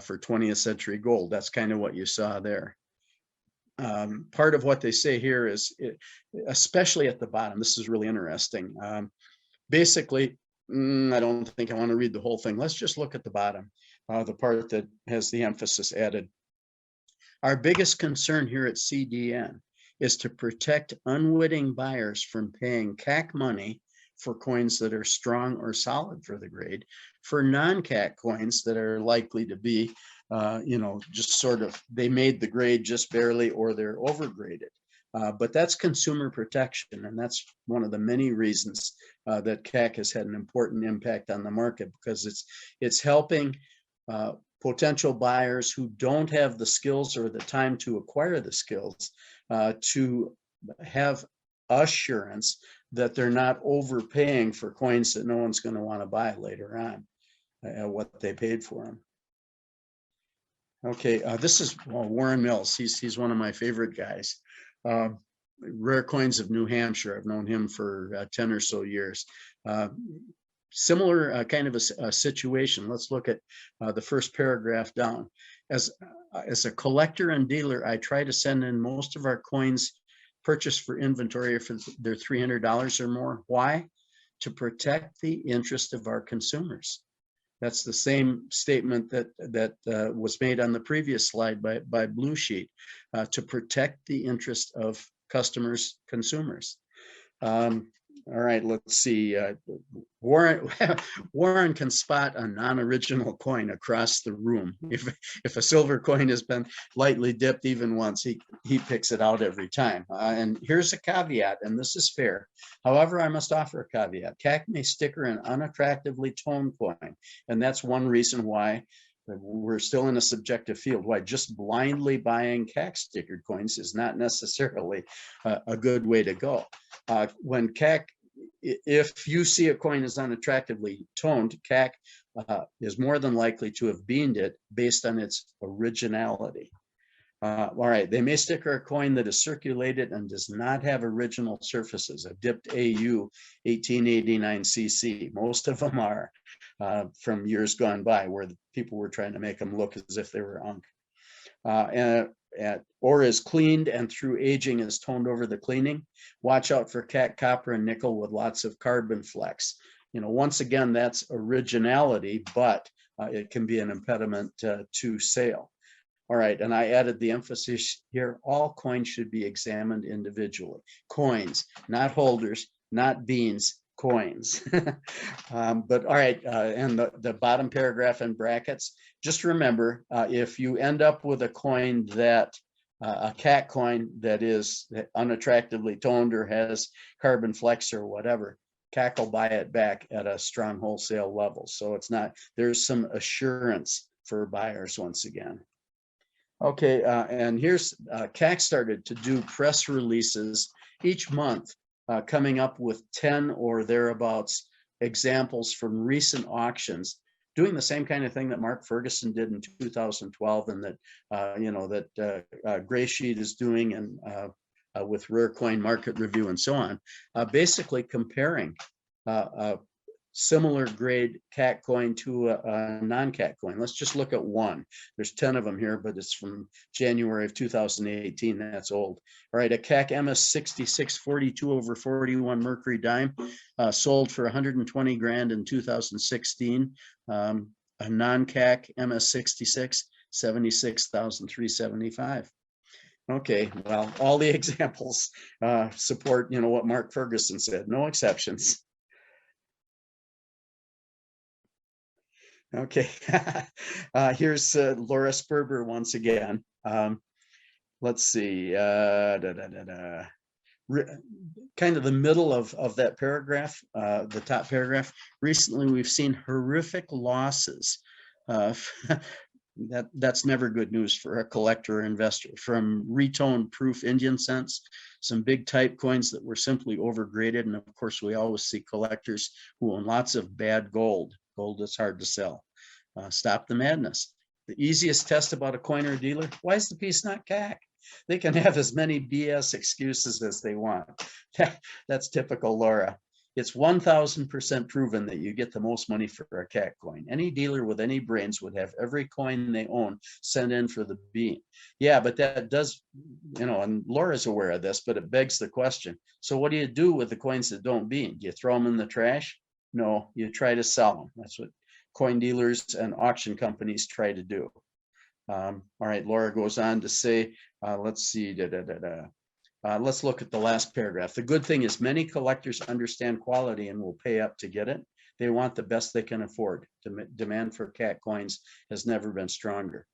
for 20th century gold. That's kind of what you saw there. Part of what they say here is, especially at the bottom, this is really interesting. Basically, I don't think I want to read the whole thing. Let's just look at the bottom, the part that has the emphasis added. Our biggest concern here at CDN is to protect unwitting buyers from paying CAC money for coins that are strong or solid for the grade, for non-CAC coins that are likely to be, you know, just sort of, they made the grade just barely, or they're overgraded. But that's consumer protection, and that's one of the many reasons that CAC has had an important impact on the market, because it's helping potential buyers who don't have the skills or the time to acquire the skills to have assurance that they're not overpaying for coins that no one's going to want to buy later on what they paid for them. Okay, this is Warren Mills. He's one of my favorite guys. Rare Coins of New Hampshire. I've known him for 10 or so years. Similar kind of a situation. Let's look at the first paragraph down. As a collector and dealer, I try to send in most of our coins purchased for inventory if they're $300 or more. Why? To protect the interest of our consumers. That's the same statement that was made on the previous slide by Blue Sheet, to protect the interest of customers, consumers. All right, let's see. Warren can spot a non-original coin across the room. If a silver coin has been lightly dipped even once, he picks it out every time. And here's a caveat, and this is fair. However, I must offer a caveat. CAC may sticker an unattractively toned coin, and that's one reason why we're still in a subjective field. Why just blindly buying CAC stickered coins is not necessarily a good way to go. When CAC, if you see a coin is unattractively toned, CAC is more than likely to have beamed it based on its originality. All right, they may sticker a coin that is circulated and does not have original surfaces, a dipped AU 1889 CC. Most of them are from years gone by where the people were trying to make them look as if they were unk. Or is cleaned and through aging is toned over the cleaning. Watch out for CAC copper and nickel with lots of carbon flecks. You know, once again, that's originality, but it can be an impediment to sale. All right, and I added the emphasis here, all coins should be examined individually. Coins, not holders, not beans, coins. But all right, and the bottom paragraph in brackets, just remember, if you end up with a coin that, a CAC coin that is unattractively toned or has carbon flecks or whatever, CAC will buy it back at a strong wholesale level. So it's not, there's some assurance for buyers once again. Okay, and here's CAC started to do press releases each month, coming up with 10 or thereabouts examples from recent auctions, doing the same kind of thing that Mark Ferguson did in 2012, and that you know, that Gray Sheet is doing, and with Rare Coin Market Review and so on, basically comparing similar grade CAC coin to a non-CAC coin. Let's just look at one. There's 10 of them here, but it's from January of 2018. That's old. All right, a CAC MS66 42/41 Mercury dime sold for 120 grand in 2016. A non-CAC MS66 76,375. Okay, well, all the examples support, you know, what Mark Ferguson said, no exceptions. Okay, here's Laura Sperber once again. Let's see, kind of the middle of that paragraph, the top paragraph. Recently, we've seen horrific losses. That's never good news for a collector or investor. From retoned proof Indian cents, some big type coins that were simply overgraded, and of course, we always see collectors who own lots of bad gold. Gold is hard to sell. Stop the madness. The easiest test about a coin or a dealer, why is the piece not CAC? They can have as many BS excuses as they want. That's typical Laura. It's 1000% proven that you get the most money for a CAC coin. Any dealer with any brains would have every coin they own sent in for the bean. Yeah, but that does, you know, and Laura's aware of this, but it begs the question. So what do you do with the coins that don't bean? Do you throw them in the trash? No, you try to sell them. That's what coin dealers and auction companies try to do. All right, Laura goes on to say, let's see, let's look at the last paragraph. The good thing is many collectors understand quality and will pay up to get it. They want the best they can afford. Demand for CAC coins has never been stronger.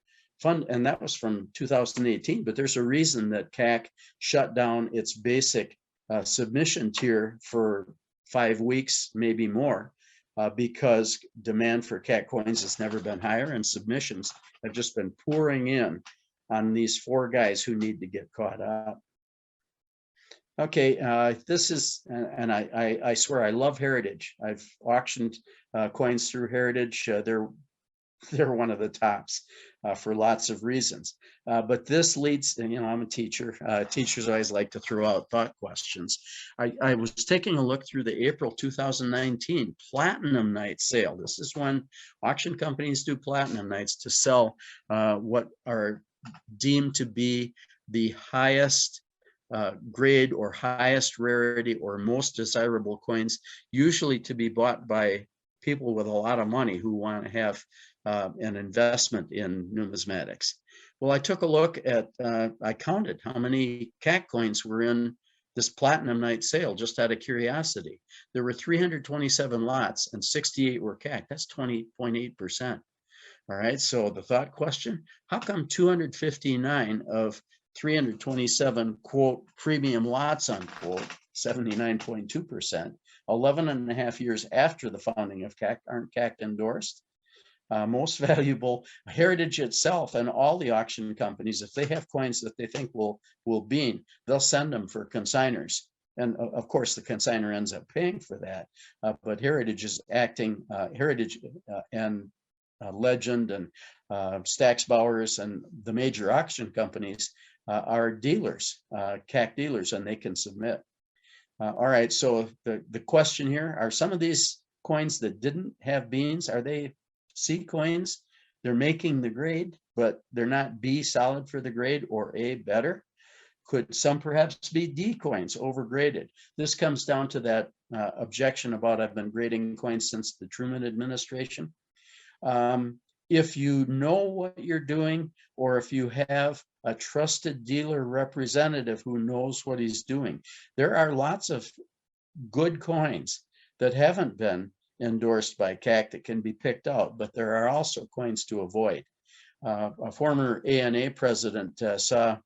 And that was from 2018, but there's a reason that CAC shut down its basic submission tier for 5 weeks, maybe more, because demand for CAC coins has never been higher, and submissions have just been pouring in on these 4 guys who need to get caught up. Okay, this is, and I swear I love Heritage. I've auctioned coins through Heritage. They're one of the tops for lots of reasons. But this leads, and you know, I'm a teacher. Teachers always like to throw out thought questions. I was taking a look through the April 2019 Platinum Night sale. This is when auction companies do Platinum Nights to sell what are deemed to be the highest grade or highest rarity or most desirable coins, usually to be bought by people with a lot of money who want to have an investment in numismatics. Well, I took a look at, I counted how many CAC coins were in this Platinum Night sale just out of curiosity. There were 327 lots and 68 were CAC. That's 20.8%. All right, so the thought question, how come 259 of 327 quote premium lots unquote 79.2%, 11 and a half years after the founding of CAC aren't CAC endorsed? most valuable. Heritage itself and all the auction companies, if they have coins that they think will bean, they'll send them for consigners. And of course, the consigner ends up paying for that. But Heritage is acting, Heritage and Legend and Stax Bowers and the major auction companies are dealers, CAC dealers, and they can submit. All right, so the question here, are some of these coins that didn't have beans, are they C coins? They're making the grade, but they're not B solid for the grade or A better. Could some perhaps be D coins overgraded? This comes down to that objection about I've been grading coins since the Truman administration. If you know what you're doing, or if you have a trusted dealer representative who knows what he's doing, there are lots of good coins that haven't been endorsed by CAC that can be picked out, but there are also coins to avoid. A former ANA president saw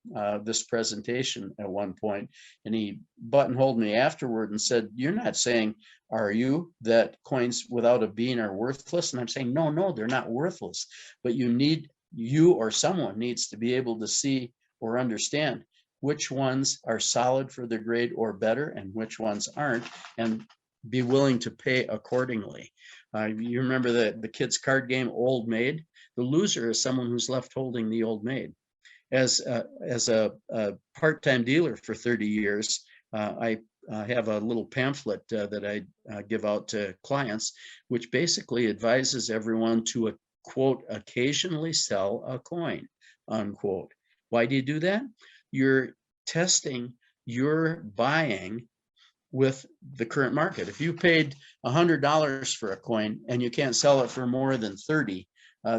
this presentation at one point, and he buttonholed me afterward and said, "You're not saying, are you, that coins without a bean are worthless?" And I'm saying, no, they're not worthless, but you or someone needs to be able to see or understand which ones are solid for the grade or better and which ones aren't, and be willing to pay accordingly. You remember the kids' card game, Old Maid? The loser is someone who's left holding the Old Maid. As a part-time dealer for 30 years, I have a little pamphlet that I give out to clients, which basically advises everyone to, quote, occasionally sell a coin, unquote. Why do you do that? You're testing your buying with the current market. If you paid $100 for a coin and you can't sell it for more than 30,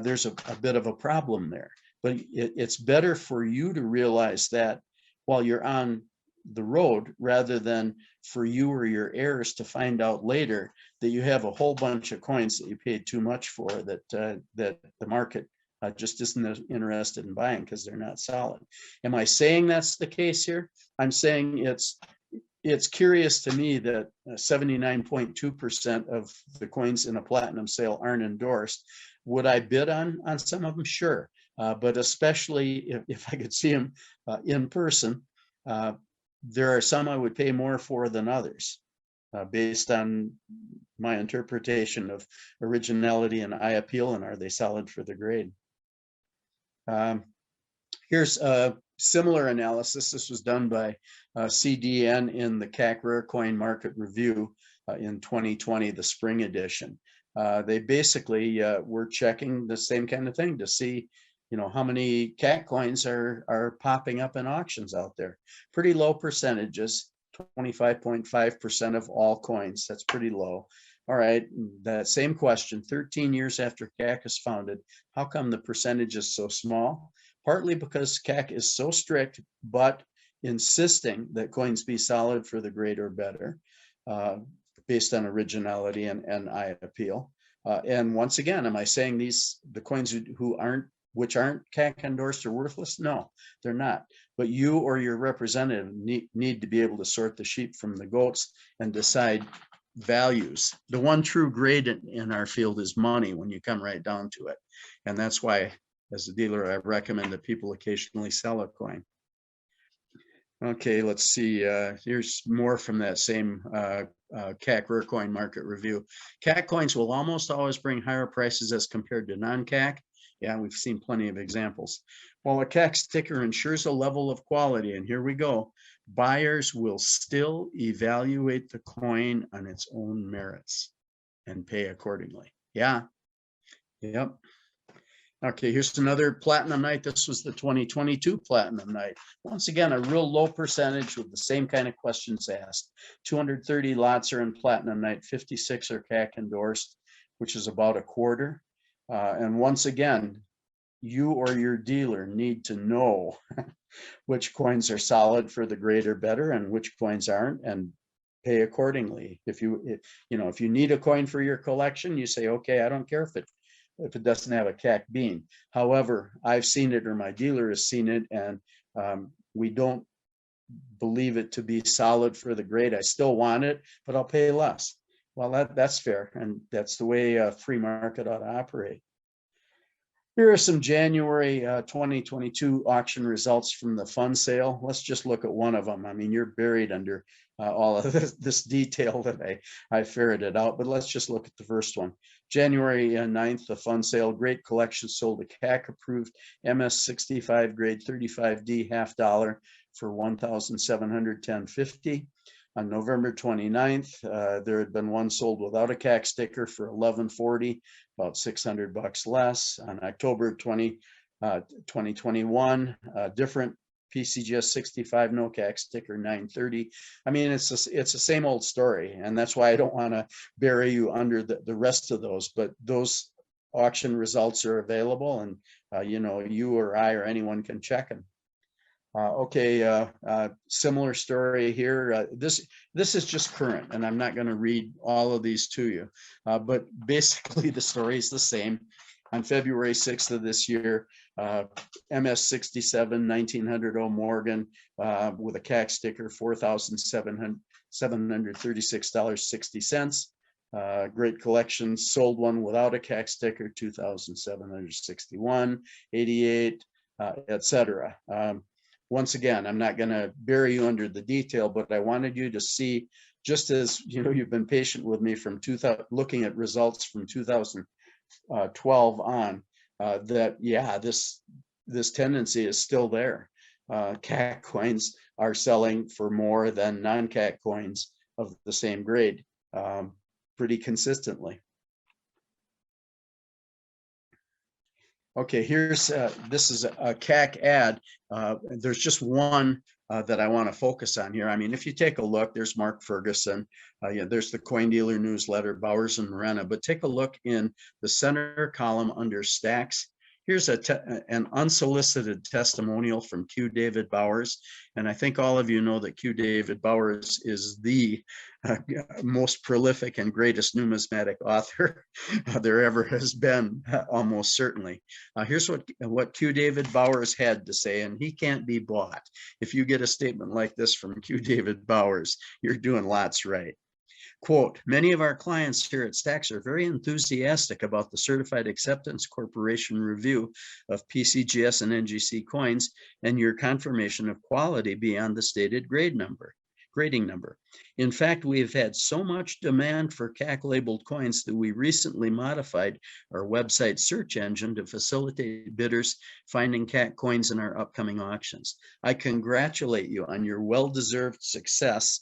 there's a bit of a problem there. But it's better for you to realize that while you're on the road, rather than for you or your heirs to find out later that you have a whole bunch of coins that you paid too much for, that the market just isn't interested in buying because they're not solid. Am I saying that's the case here? I'm saying it's curious to me that 79.2% of the coins in a platinum sale aren't endorsed. Would I bid on some of them? Sure. But especially if I could see them in person, there are some I would pay more for than others based on my interpretation of originality and eye appeal, and are they solid for the grade. Here's a similar analysis. This was done by CDN in the CAC Rare Coin Market Review in 2020, the spring edition. They basically were checking the same kind of thing to see, how many CAC coins are popping up in auctions out there. Pretty low percentages, 25.5% of all coins. That's pretty low. All right, that same question, 13 years after CAC is founded, how come the percentage is so small? Partly because CAC is so strict, but insisting that coins be solid for the grade or better, based on originality and eye appeal. And once again, am I saying the coins which aren't CAC endorsed are worthless? No, they're not. But you or your representative need to be able to sort the sheep from the goats and decide values. The one true grade in our field is money when you come right down to it. And that's why, as a dealer, I recommend that people occasionally sell a coin. Okay, let's see. Here's more from that same CAC Rare Coin Market Review. CAC coins will almost always bring higher prices as compared to non-CAC. Yeah, we've seen plenty of examples. While a CAC sticker ensures a level of quality, and here we go, buyers will still evaluate the coin on its own merits and pay accordingly. Yeah, yep. Okay, here's another platinum night. This was the 2022 platinum night. Once again, a real low percentage with the same kind of questions asked. 230 lots are in platinum night, 56 are CAC endorsed, which is about a quarter. And once again, you or your dealer need to know which coins are solid for the grade or better and which coins aren't, and pay accordingly. If you need a coin for your collection, you say, okay, I don't care if it doesn't have a CAC bean. However, I've seen it, or my dealer has seen it, and we don't believe it to be solid for the grade. I still want it, but I'll pay less. Well, that's fair, and that's the way a free market ought to operate. Here are some January 2022 auction results from the fund sale. Let's just look at one of them. I mean, you're buried under all of this detail that I ferreted out, but let's just look at the first one. January 9th, the fund sale, Great Collection sold a CAC approved MS65 grade 35D $50 for $1,710.50. On November 29th, there had been one sold without a CAC sticker for $11.40, about $600 less. On October 2021, different PCGS 65 no CAC sticker $9.30. I mean, it's the same old story, and that's why I don't want to bury you under the rest of those. But those auction results are available, and you know, you or I or anyone can check them. Similar story here. This is just current, and I'm not going to read all of these to you, but basically the story is the same. On February 6th of this year, MS67 1900 O'Morgan with a CAC sticker, $4,736.60. Great Collection sold one without a CAC sticker, $2,761.88, etc. Once again, I'm not going to bury you under the detail, but I wanted you to see, just as you know, you've been patient with me from looking at results from 2012 on, that yeah, this tendency is still there. CAC coins are selling for more than non-CAC coins of the same grade, pretty consistently. Okay, here's this is a CAC ad. There's just one that I want to focus on here. I mean, if you take a look, there's Mark Ferguson. Yeah, there's the Coin Dealer newsletter, Bowers and Morena. But take a look in the center column under stacks. Here's an unsolicited testimonial from Q. David Bowers. And I think all of you know that Q. David Bowers is the most prolific and greatest numismatic author there ever has been, almost certainly. Here's what Q. David Bowers had to say, and he can't be bought. If you get a statement like this from Q. David Bowers, you're doing lots right. Quote, many of our clients here at Stacks are very enthusiastic about the Certified Acceptance Corporation review of PCGS and NGC coins and your confirmation of quality beyond the stated grading number. In fact, we have had so much demand for CAC labeled coins that we recently modified our website search engine to facilitate bidders finding CAC coins in our upcoming auctions. I congratulate you on your well-deserved success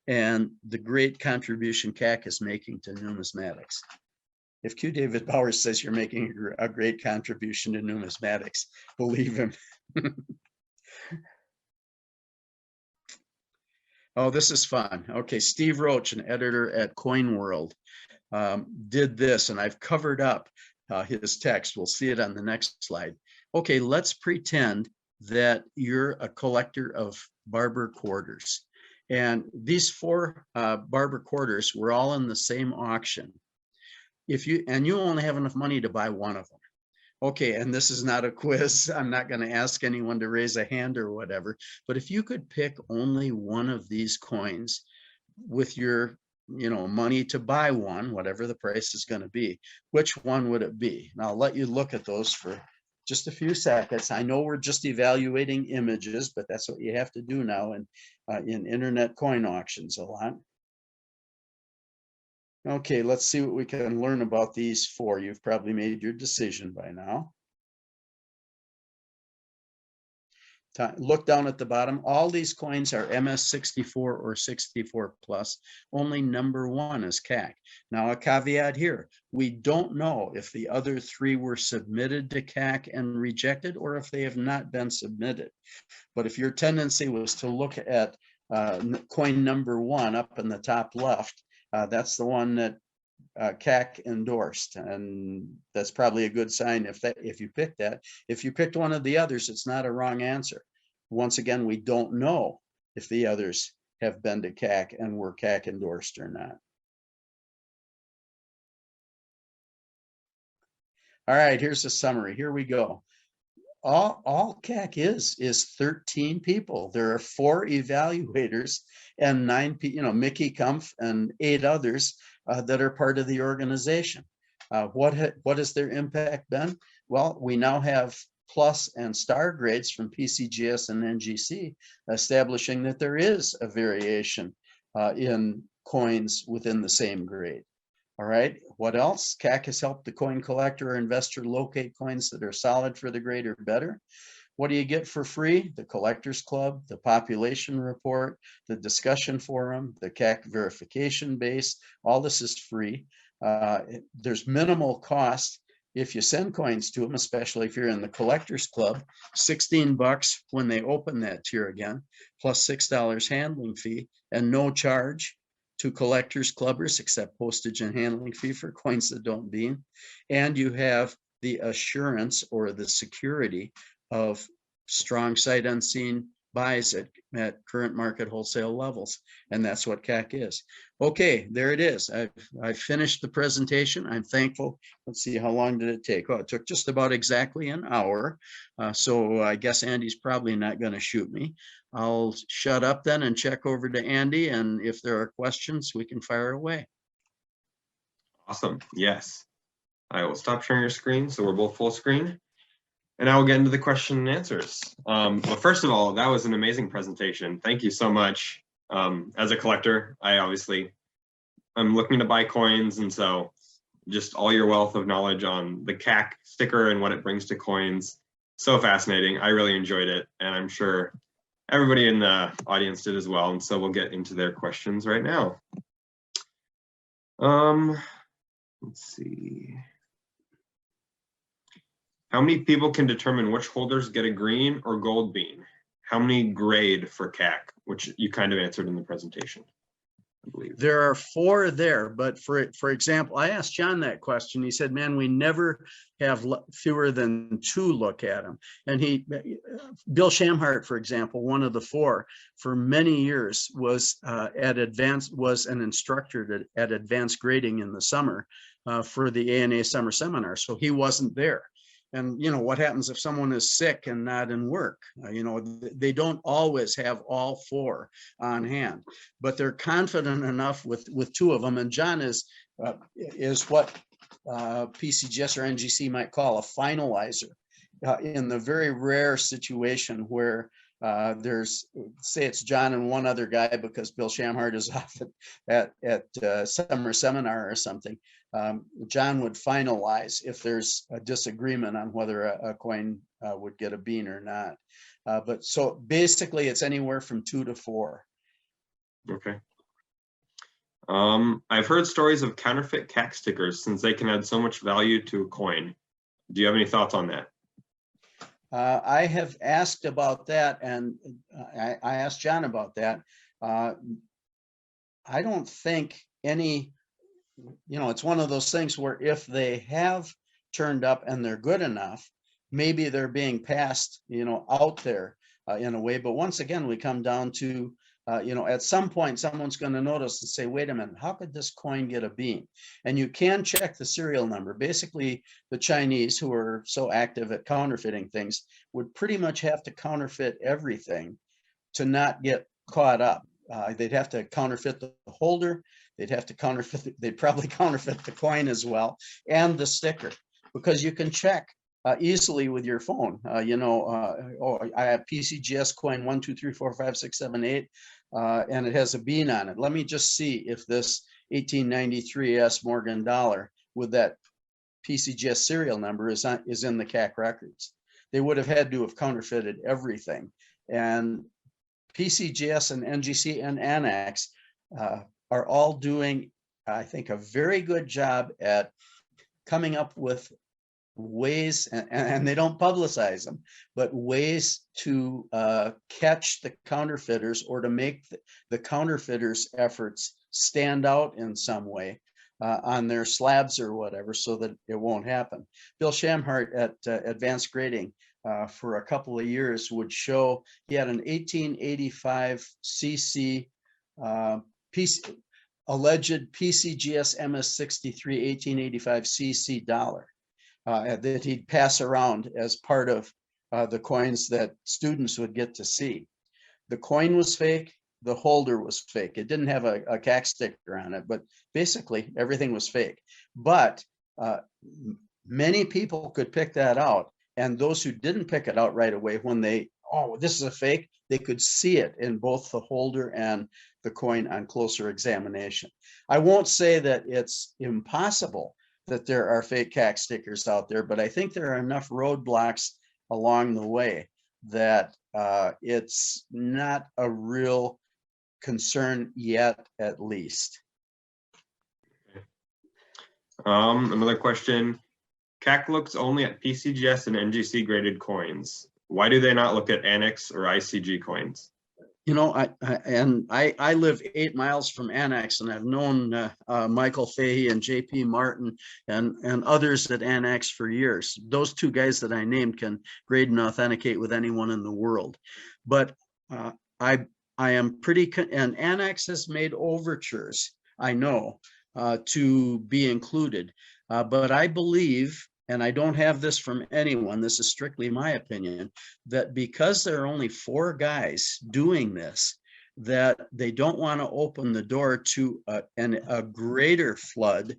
and the great contribution CAC is making to numismatics. If Q. David Bowers says you're making a great contribution to numismatics, believe him. Oh, this is fun. Okay, Steve Roach, an editor at Coin World, did this, and I've covered up his text. We'll see it on the next slide. Okay, let's pretend that you're a collector of barber quarters. And these four barber quarters were all in the same auction. You only have enough money to buy one of them. Okay, and this is not a quiz. I'm not going to ask anyone to raise a hand or whatever. But if you could pick only one of these coins with your, money to buy one, whatever the price is going to be, which one would it be? And I'll let you look at those for just a few seconds. I know we're just evaluating images, but that's what you have to do now in internet coin auctions a lot. Okay, let's see what we can learn about these four. You've probably made your decision by now. Look down at the bottom. All these coins are MS64 or 64 plus. Only number one is CAC. Now, a caveat here. We don't know if the other three were submitted to CAC and rejected or if they have not been submitted. But if your tendency was to look at coin number one up in the top left, that's the one that CAC endorsed, and that's probably a good sign if you pick that. If you picked one of the others, it's not a wrong answer. Once again, we don't know if the others have been to CAC and were CAC endorsed or not. All right, here's the summary. Here we go. All CAC is 13 people. There are 4 evaluators and 9 people, Mickey Kumpf and 8 others that are part of the organization. What has their impact been? Well, we now have plus and star grades from PCGS and NGC establishing that there is a variation in coins within the same grade. All right, what else? CAC has helped the coin collector or investor locate coins that are solid for the grade or better. What do you get for free? The Collectors Club, the population report, the discussion forum, the CAC verification base. All this is free. There's minimal cost if you send coins to them, especially if you're in the Collectors Club. $16 when they open that tier again, plus $6 handling fee, and no charge to Collectors Clubbers except postage and handling fee for coins that don't beam. And you have the assurance or the security of strong sight unseen buys at current market wholesale levels. And that's what CAC is. Okay, there it is. I've finished the presentation. I'm thankful. Let's see, how long did it take? Oh, it took just about exactly an hour. So I guess Andy's probably not going to shoot me. I'll shut up then and check over to Andy. And if there are questions, we can fire away. Awesome. Yes. I will stop sharing your screen so we're both full screen. And I will get into the question and answers. Well, first of all, that was an amazing presentation. Thank you so much. As a collector, I'm looking to buy coins, and so just all your wealth of knowledge on the CAC sticker and what it brings to coins, so fascinating. I really enjoyed it, and I'm sure everybody in the audience did as well. And so we'll get into their questions right now. Let's see. How many people can determine which holders get a green or gold bean? How many grade for CAC, which you kind of answered in the presentation, I believe. There are 4 there, but for example, I asked John that question. He said, man, we never have fewer than 2 look at them. And Bill Shamhart, for example, one of the 4 for many years was an instructor at advanced grading in the summer for the ANA summer seminar. So he wasn't there. And you know what happens if someone is sick and not in work? They don't always have all 4 on hand, but they're confident enough with 2 of them. And John is what PCGS or NGC might call a finalizer in the very rare situation where say it's John and one other guy because Bill Shamhart is off at summer seminar or something. John would finalize if there's a disagreement on whether a coin would get a bean or not. But so basically it's anywhere from 2 to 4. Okay. I've heard stories of counterfeit CAC stickers since they can add so much value to a coin. Do you have any thoughts on that? I have asked about that, and I asked John about that. I don't think any, it's one of those things where if they have turned up and they're good enough, maybe they're being passed, out there in a way. But once again, we come down to, at some point, someone's going to notice and say, wait a minute, how could this coin get a bean? And you can check the serial number. Basically, the Chinese, who are so active at counterfeiting things, would pretty much have to counterfeit everything to not get caught up. They'd have to counterfeit the holder. They'd have to they'd probably counterfeit the coin as well, and the sticker, because you can check easily with your phone. I have PCGS coin 1, 2, 3, 4, 5, 6, 7, 8, and it has a bean on it. Let me just see if this 1893 S Morgan dollar with that PCGS serial number is in the CAC records. They would have had to have counterfeited everything. And PCGS and NGC and Annex are all doing, I think, a very good job at coming up with ways, and they don't publicize them, but ways to catch the counterfeiters or to make the counterfeiters' efforts stand out in some way on their slabs or whatever, so that it won't happen. Bill Shamhart at Advanced Grading for a couple of years would show he had an 1885 CC alleged PCGS MS63 1885 CC dollar that he'd pass around as part of the coins that students would get to see. The coin was fake, the holder was fake. It didn't have a CAC sticker on it, but basically everything was fake. But many people could pick that out. And those who didn't pick it out right away, when they, oh, this is a fake, they could see it in both the holder and the coin on closer examination. I won't say that it's impossible that there are fake CAC stickers out there, but I think there are enough roadblocks along the way that it's not a real concern yet, at least. Another question. CAC looks only at PCGS and NGC graded coins. Why do they not look at Annex or ICG coins? You know, I live 8 miles from Annex, and I've known Michael Fahey and JP Martin and others at Annex for years. Those two guys that I named can grade and authenticate with anyone in the world. But I am pretty, and Annex has made overtures, I know, to be included. But I believe, and I don't have this from anyone, this is strictly my opinion, that because there are only 4 guys doing this, that they don't want to open the door to a greater flood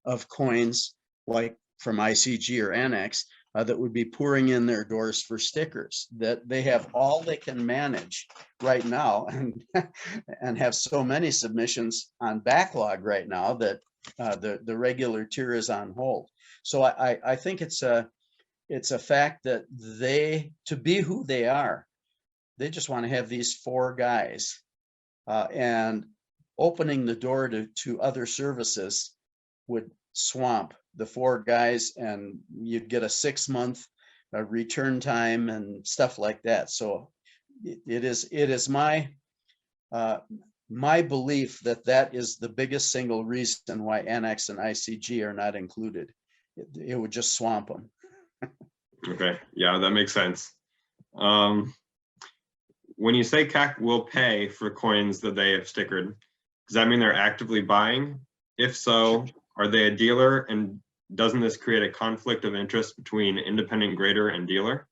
of coins like from ICG or Annex that would be pouring in their doors for stickers, that they have all they can manage right now, and have so many submissions on backlog right now that the regular tier is on hold. So I think it's a fact that they, to be who they are, they just want to have these 4 guys, and opening the door to other services would swamp the 4 guys, and you'd get a 6-month return time and stuff like that. So it is my belief that that is the biggest single reason why Annex and ICG are not included. It would just swamp them. Okay, yeah, that makes sense. When you say CAC will pay for coins that they have stickered, does that mean they're actively buying? If so, are they a dealer, and doesn't this create a conflict of interest between independent grader and dealer?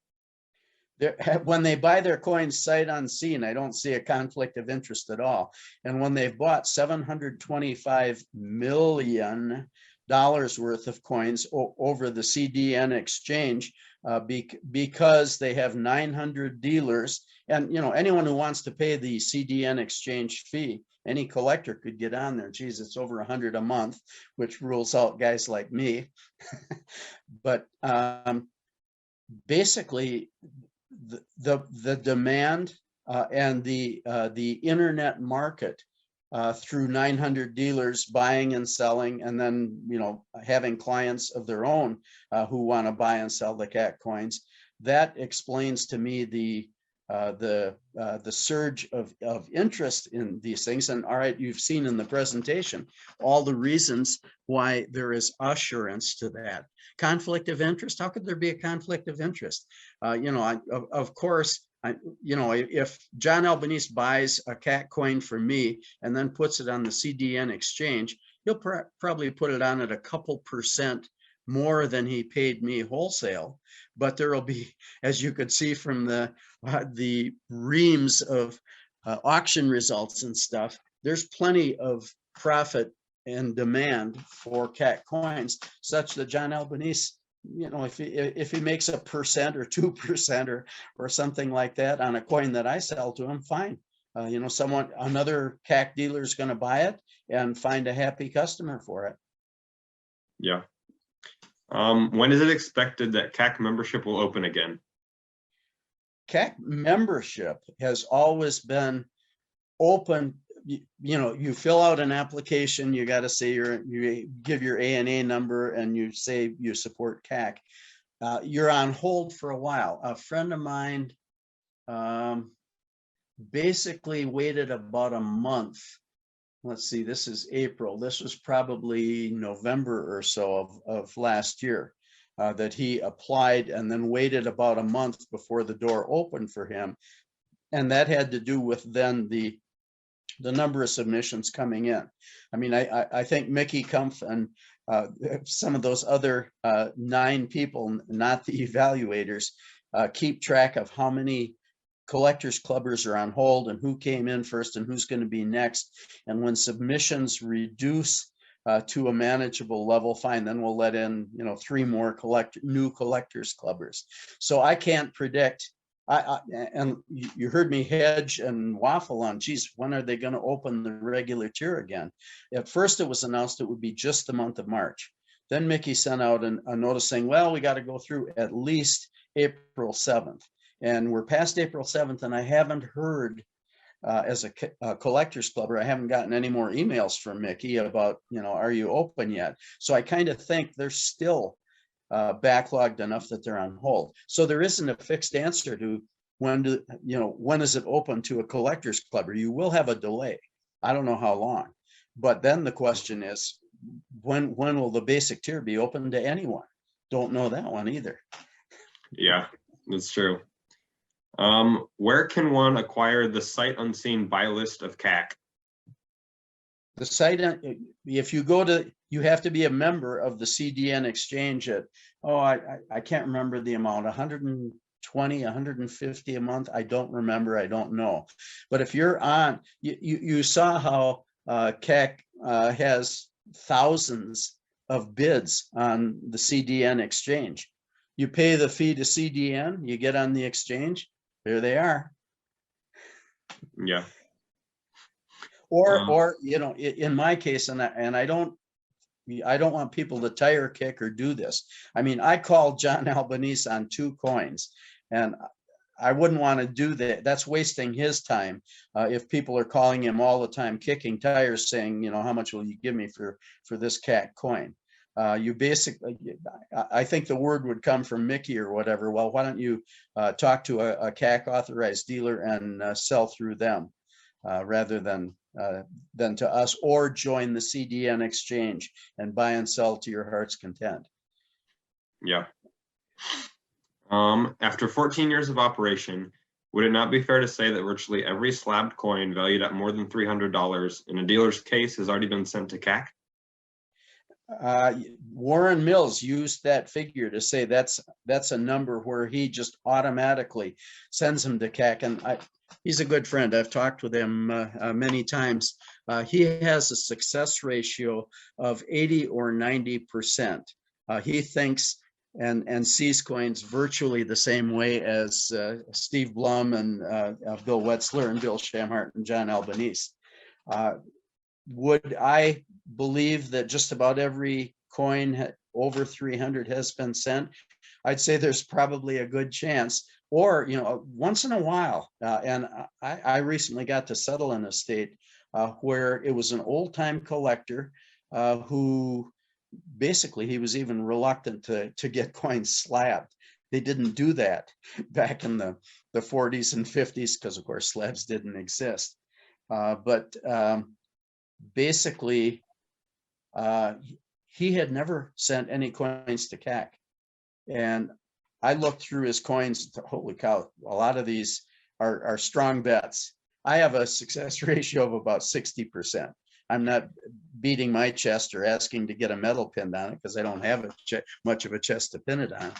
When they buy their coins sight unseen, I don't see a conflict of interest at all. And when they've bought $725 million worth of coins over the CDN exchange, because they have 900 dealers, and anyone who wants to pay the CDN exchange fee, any collector could get on there. Geez, it's over 100 a month, which rules out guys like me. But basically, the demand and the internet market through 900 dealers buying and selling, and then having clients of their own who want to buy and sell the CAC coins, that explains to me the surge of interest in these things. And all right, you've seen in the presentation all the reasons why there is assurance to that. Conflict of interest, how could there be a conflict of interest? Of course, if John Albanese buys a CAC coin from me and then puts it on the CDN exchange, he'll probably put it on at a couple % more than he paid me wholesale. But there will be, as you could see from the reams of auction results and stuff, there's plenty of profit and demand for CAC coins, such that John Albanese, if he makes a % or 2% or something like that on a coin that I sell to him, fine. Another CAC dealer is going to buy it and find a happy customer for it. Yeah. When is it expected that CAC membership will open again? CAC membership has always been open. You fill out an application, you got to say you give your ANA number, and you say you support CAC. You're on hold for a while. A friend of mine basically waited about a month. Let's see, this is April. This was probably November or so of last year that he applied, and then waited about a month before the door opened for him. And that had to do with then the number of submissions coming in. I mean, I think Mickey Kumpf and some of those other 9 people, not the evaluators, keep track of how many collectors clubbers are on hold and who came in first and who's going to be next. And when submissions reduce to a manageable level, fine, then we'll let in, 3 more new collectors clubbers. So I can't predict. And you heard me hedge and waffle on, geez, when are they going to open the regular tier again? At first it was announced it would be just the month of March. Then Mickey sent out a notice saying, well, we got to go through at least April 7th. And we're past April 7th, and I haven't heard, as a collectors clubber, I haven't gotten any more emails from Mickey about, are you open yet? So I kind of think they're still backlogged enough that they're on hold. So there isn't a fixed answer to when is it open to a collectors clubber? You will have a delay. I don't know how long, but then the question is, when will the basic tier be open to anyone? Don't know that one either. Yeah, that's true. Where can one acquire the sight unseen buy list of CAC? The site, if you go to, you have to be a member of the CDN exchange at, I can't remember the amount, 120, 150 a month. I don't remember, I don't know. But if you're on, you saw how CAC has thousands of bids on the CDN exchange. You pay the fee to CDN, you get on the exchange, there they are. Yeah. Or in my case, and I don't want people to tire kick or do this. I mean, I called John Albanese on 2 coins, and I wouldn't want to do that. That's wasting his time. If people are calling him all the time, kicking tires, saying, how much will you give me for this CAC coin? You basically, I think the word would come from Mickey or whatever. Well, why don't you talk to a CAC authorized dealer and sell through them rather than to us, or join the CDN exchange and buy and sell to your heart's content. Yeah. After 14 years of operation, would it not be fair to say that virtually every slabbed coin valued at more than $300 in a dealer's case has already been sent to CAC? Warren Mills used that figure to say that's a number where he just automatically sends them to CAC, and he's a good friend. I've talked with him many times. He has a success ratio of 80 or 90%. He thinks and sees coins virtually the same way as Steve Blum and Bill Wetzler and Bill Shamhart and John Albanese. Would I believe that just about every coin over 300 has been sent? I'd say there's probably a good chance. Or, once in a while, and I recently got to settle in a state where it was an old-time collector who basically, he was even reluctant to get coins slabbed. They didn't do that back in the 40s and 50s because, of course, slabs didn't exist. But basically, he had never sent any coins to CAC. And I looked through his coins, holy cow, a lot of these are strong bets. I have a success ratio of about 60%. I'm not beating my chest or asking to get a medal pinned on it because I don't have much of a chest to pin it on.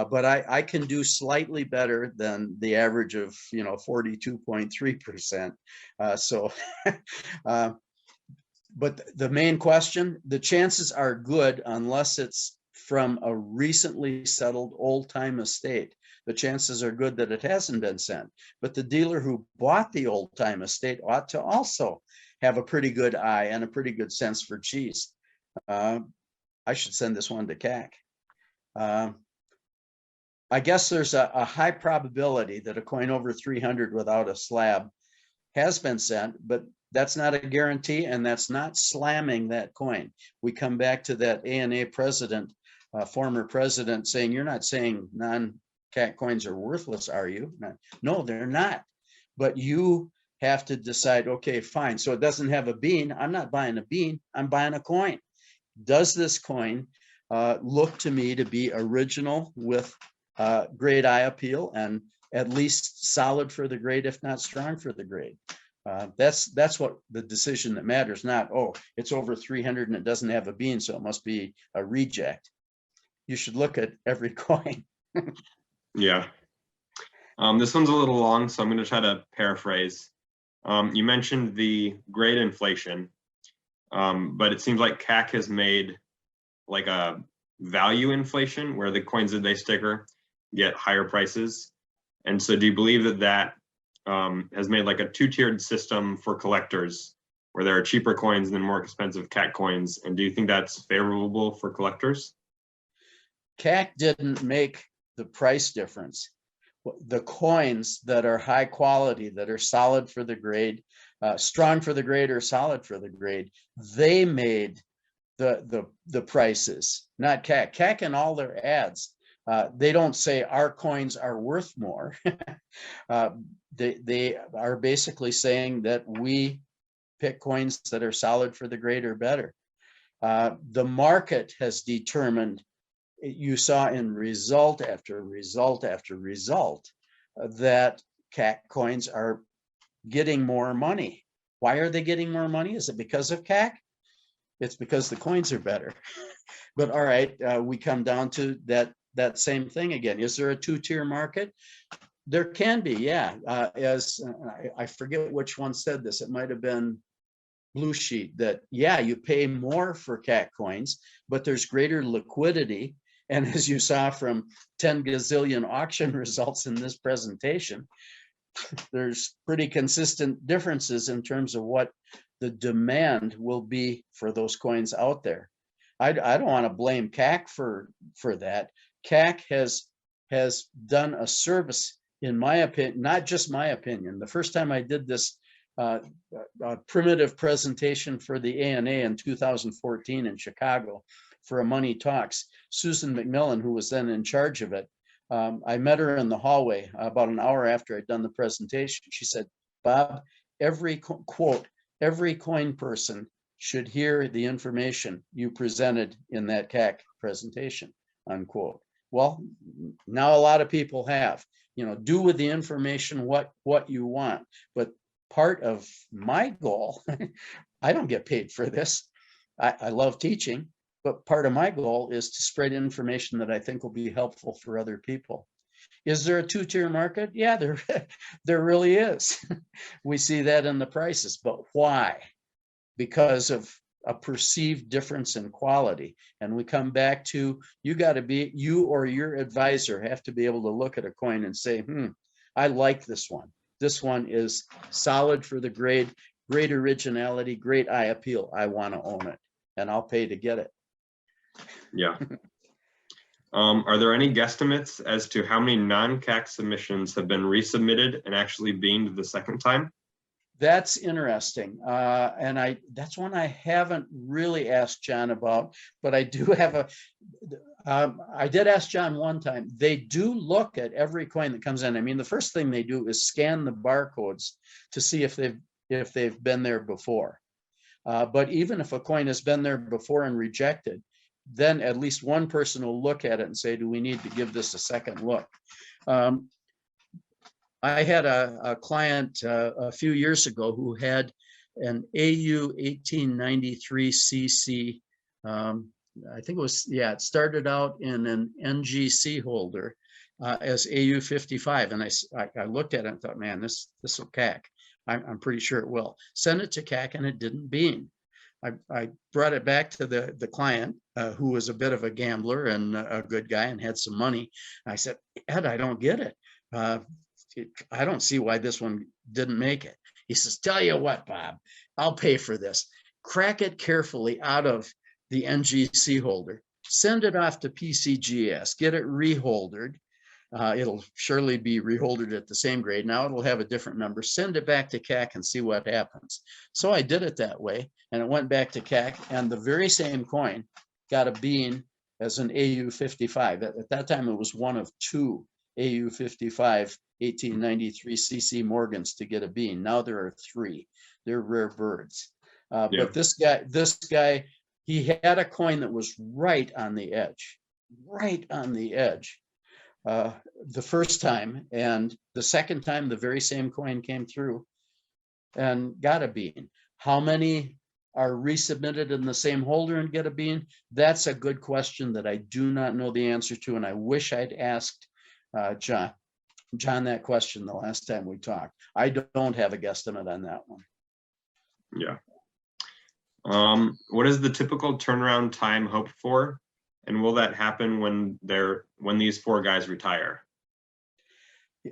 But I can do slightly better than the average of 42.3%. But the main question, the chances are good unless it's from a recently settled old-time estate. The chances are good that it hasn't been sent. But the dealer who bought the old-time estate ought to also have a pretty good eye and a pretty good sense for cheese. I should send this one to CAC. I guess there's a high probability that a coin over 300 without a slab has been sent, but that's not a guarantee, and that's not slamming that coin. We come back to that ANA president, former president, saying, you're not saying non-CAC coins are worthless, are you? No, they're not. But you have to decide, okay, fine. So it doesn't have a bean. I'm not buying a bean. I'm buying a coin. Does this coin look to me to be original with great eye appeal and at least solid for the grade, if not strong for the grade? That's what the decision that matters, not, oh, it's over 300 and it doesn't have a bean, so it must be a reject. You should look at every coin. Yeah. This one's a little long, so I'm going to try to paraphrase. You mentioned the grade inflation. but it seems like CAC has made like a value inflation where the coins that they sticker get higher prices. And so do you believe that that has made like a two-tiered system for collectors where there are cheaper coins and then more expensive CAC coins? And do you think that's favorable for collectors? CAC didn't make the price difference. The coins that are high quality, that are solid for the grade, strong for the grade or solid for the grade, they made the prices, not CAC. CAC in all their ads, they don't say our coins are worth more. They are basically saying that we pick coins that are solid for the grade or better. The market has determined, you saw in result after result after result, that CAC coins are getting more money. Why are they getting more money? Is it because of CAC? It's because the coins are better. But all right, we come down to that same thing again. Is there a two-tier market? There can be, yeah. As I forget which one said this, it might have been Blue Sheet, that yeah, you pay more for CAC coins, but there's greater liquidity. And as you saw from 10 gazillion auction results in this presentation, there's pretty consistent differences in terms of what the demand will be for those coins out there. I don't want to blame CAC for that. CAC has done a service, in my opinion, not just my opinion. The first time I did this primitive presentation for the ANA in 2014 in Chicago for a Money Talks, Susan McMillan, who was then in charge of it, I met her in the hallway about an hour after I'd done the presentation. She said, Bob, every coin person should hear the information you presented in that CAC presentation, unquote. Well, now a lot of people have, do with the information what you want. But part of my goal, I don't get paid for this. I love teaching, but part of my goal is to spread information that I think will be helpful for other people. Is there a two-tier market? Yeah, there really is. We see that in the prices, but why? Because of a perceived difference in quality. And we come back to, you or your advisor have to be able to look at a coin and say, I like this one. This one is solid for the grade, great originality, great eye appeal. I want to own it, and I'll pay to get it. Yeah. Are there any guesstimates as to how many non-CAC submissions have been resubmitted and actually beamed the second time? That's interesting. And that's one I haven't really asked John about, but I do have I did ask John one time. They do look at every coin that comes in. I mean, the first thing they do is scan the barcodes to see if they've been there before. But even if a coin has been there before and rejected, then at least one person will look at it and say, do we need to give this a second look? I had a client a few years ago who had an AU 1893 CC. I think it was, it started out in an NGC holder as AU 55. And I looked at it and thought, man, this will CAC. I'm pretty sure it will. Send it to CAC and it didn't beam. I brought it back to the client who was a bit of a gambler and a good guy and had some money. I said, Ed, I don't get it. I don't see why this one didn't make it. He says, tell you what, Bob, I'll pay for this. Crack it carefully out of the NGC holder, send it off to PCGS, get it reholdered. It'll surely be reholdered at the same grade. Now it'll have a different number. Send it back to CAC and see what happens. So I did it that way, and it went back to CAC, and the very same coin got a bean as an AU 55. At that time, it was one of two AU 55 1893 CC Morgans to get a bean. Now there are three. They're rare birds. But this guy, he had a coin that was right on the edge, the first time, and the second time the very same coin came through and got a bean. How many are resubmitted in the same holder and get a bean? That's a good question that I do not know the answer to, and I wish I'd asked John that question the last time we talked. I don't have a guesstimate on that one. Yeah. What is the typical turnaround time hoped for? And will that happen when these 4 guys retire?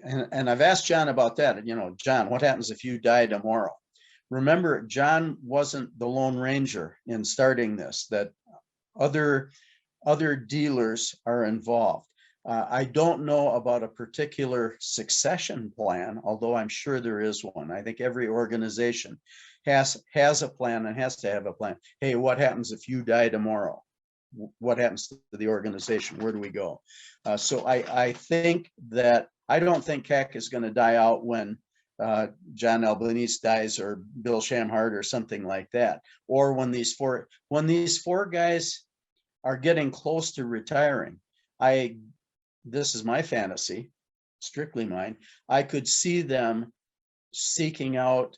And I've asked John about that. You know, John, what happens if you die tomorrow? Remember, John wasn't the Lone Ranger in starting this, that other dealers are involved. I don't know about a particular succession plan, although I'm sure there is one. I think every organization has a plan and has to have a plan. Hey, what happens if you die tomorrow? What happens to the organization? Where do we go? So I think that I don't think CAC is going to die out when John Albanese dies or Bill Shamhart or something like that, or when these four guys are getting close to retiring. This is my fantasy, strictly mine. I could see them seeking out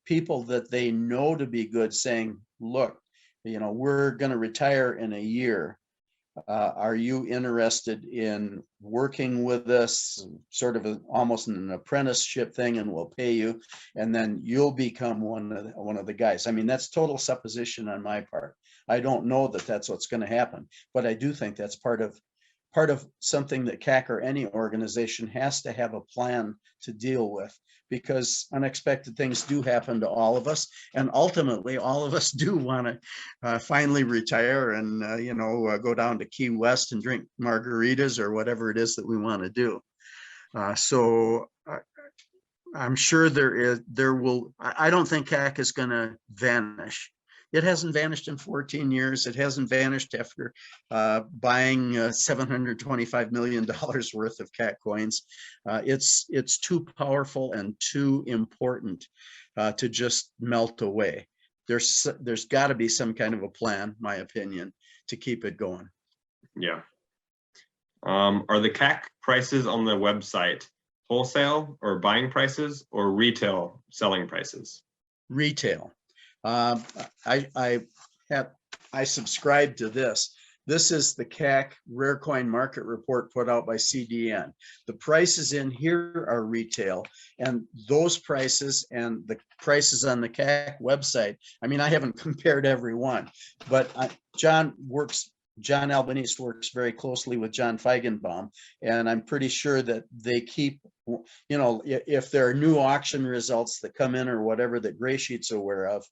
people that they know to be good, saying, look, you know, we're going to retire in a year. Are you interested in working with us, sort of almost an apprenticeship thing, and we'll pay you, and then you'll become one of the guys. I mean, that's total supposition on my part. I don't know that that's what's going to happen, but I do think that's part of something that CAC or any organization has to have a plan to deal with, because unexpected things do happen to all of us, and ultimately all of us do want to finally retire and go down to Key West and drink margaritas or whatever it is that we want to do. So I'm sure I don't think CAC is going to vanish. It hasn't vanished in 14 years. It hasn't vanished after buying $725 million worth of CAC coins. It's too powerful and too important to just melt away. There's got to be some kind of a plan, my opinion, to keep it going. Yeah. Are the CAC prices on the website wholesale or buying prices or retail selling prices? Retail. I subscribe to this. This is the CAC Rare Coin Market Report put out by CDN. The prices in here are retail, and those prices and the prices on the CAC website, I mean, I haven't compared every one, but John Albanese works very closely with John Feigenbaum, and I'm pretty sure that they keep, if there are new auction results that come in or whatever that Gray Sheet's aware of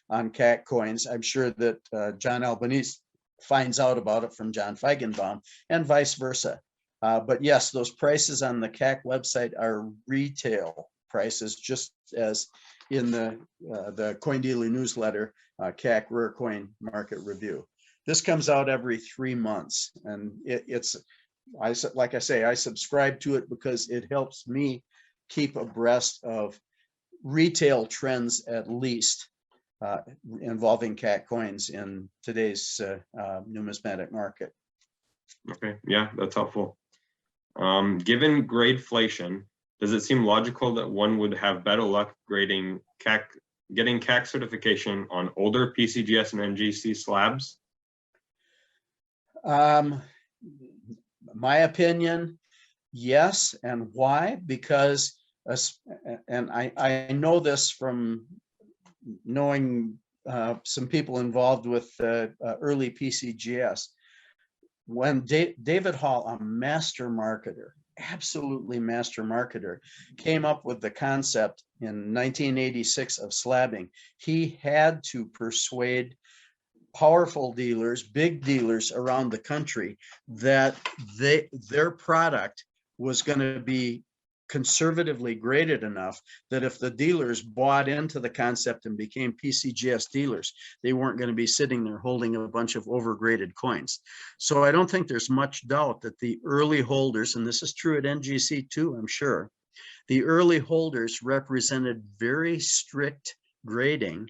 on CAC coins, I'm sure that John Albanese finds out about it from John Feigenbaum, and vice versa. But yes, those prices on the CAC website are retail prices, just as in the Coin Dealer newsletter, CAC Rare Coin Market Review. This comes out every 3 months, and like I say, I subscribe to it because it helps me keep abreast of retail trends, at least involving CAC coins in today's numismatic market. Okay, yeah, that's helpful. Given gradeflation, does it seem logical that one would have better luck getting CAC certification on older PCGS and NGC slabs? My opinion, yes. And why? Because, and I know this from knowing some people involved with early PCGS. When David Hall, a master marketer, absolutely master marketer, came up with the concept in 1986 of slabbing, he had to persuade powerful dealers, big dealers around the country, that their product was going to be conservatively graded enough that if the dealers bought into the concept and became PCGS dealers, they weren't going to be sitting there holding a bunch of overgraded coins. So I don't think there's much doubt that the early holders, and this is true at NGC too, I'm sure, the early holders represented very strict grading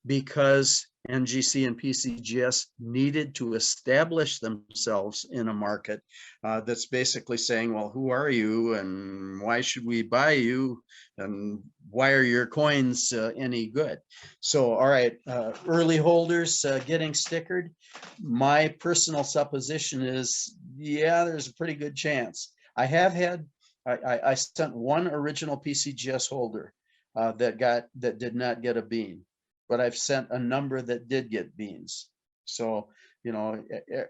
because NGC and PCGS needed to establish themselves in a market that's basically saying, well, who are you and why should we buy you and why are your coins any good? So, all right, early holders getting stickered. My personal supposition is, yeah, there's a pretty good chance. I sent one original PCGS holder that did not get a bean. but I've sent a number that did get beans. So, you know,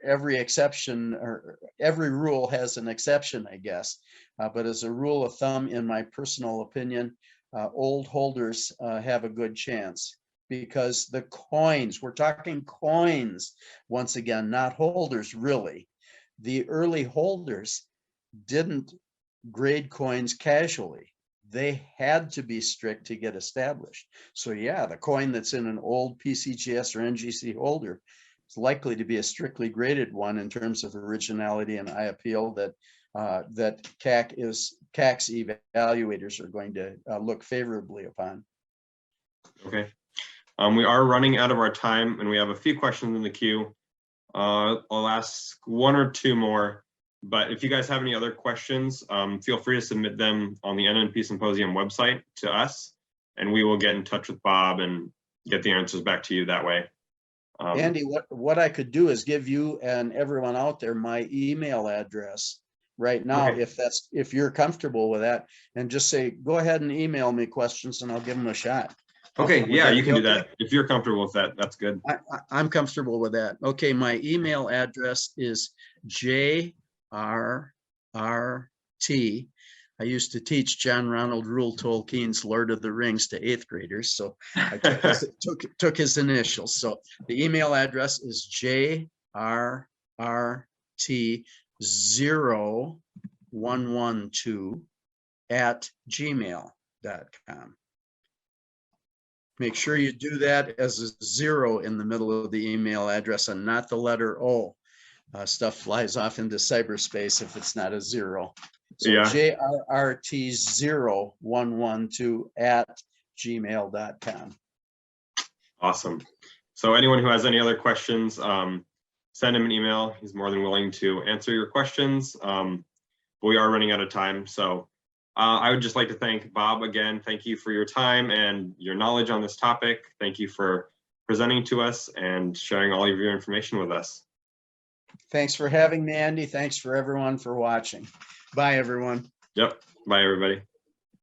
every exception or every rule has an exception, I guess. But as a rule of thumb, in my personal opinion, old holders have a good chance, because the coins, we're talking coins, once again, not holders really. The early holders didn't grade coins casually. They had to be strict to get established. So yeah, the coin that's in an old PCGS or NGC holder is likely to be a strictly graded one in terms of originality, and I appeal that that CAC's evaluators are going to look favorably upon. Okay. We are running out of our time, and we have a few questions in the queue. I'll ask one or two more, but if you guys have any other questions, feel free to submit them on the NNP Symposium website to us, and we will get in touch with Bob and get the answers back to you that way. Andy, what I could do is give you and everyone out there my email address right now, Okay. if you're comfortable with that, and just say, go ahead and email me questions and I'll give them a shot. Okay, yeah, you can do okay? that. If you're comfortable with that, that's good. I'm comfortable with that. Okay, my email address is JRRT. I used to teach John Ronald Reuel Tolkien's Lord of the Rings to 8th graders, so I took his initials. So the email address is JRRT0112@gmail.com. Make sure you do that as a 0 in the middle of the email address and not the letter O. Stuff flies off into cyberspace if it's not a 0. So Yeah. JRRT0112@gmail.com. Awesome. So anyone who has any other questions, send him an email. He's more than willing to answer your questions. But we are running out of time. So I would just like to thank Bob again. Thank you for your time and your knowledge on this topic. Thank you for presenting to us and sharing all of your information with us. Thanks for having me, Andy. Thanks for everyone for watching. Bye, everyone. Yep. Bye, everybody.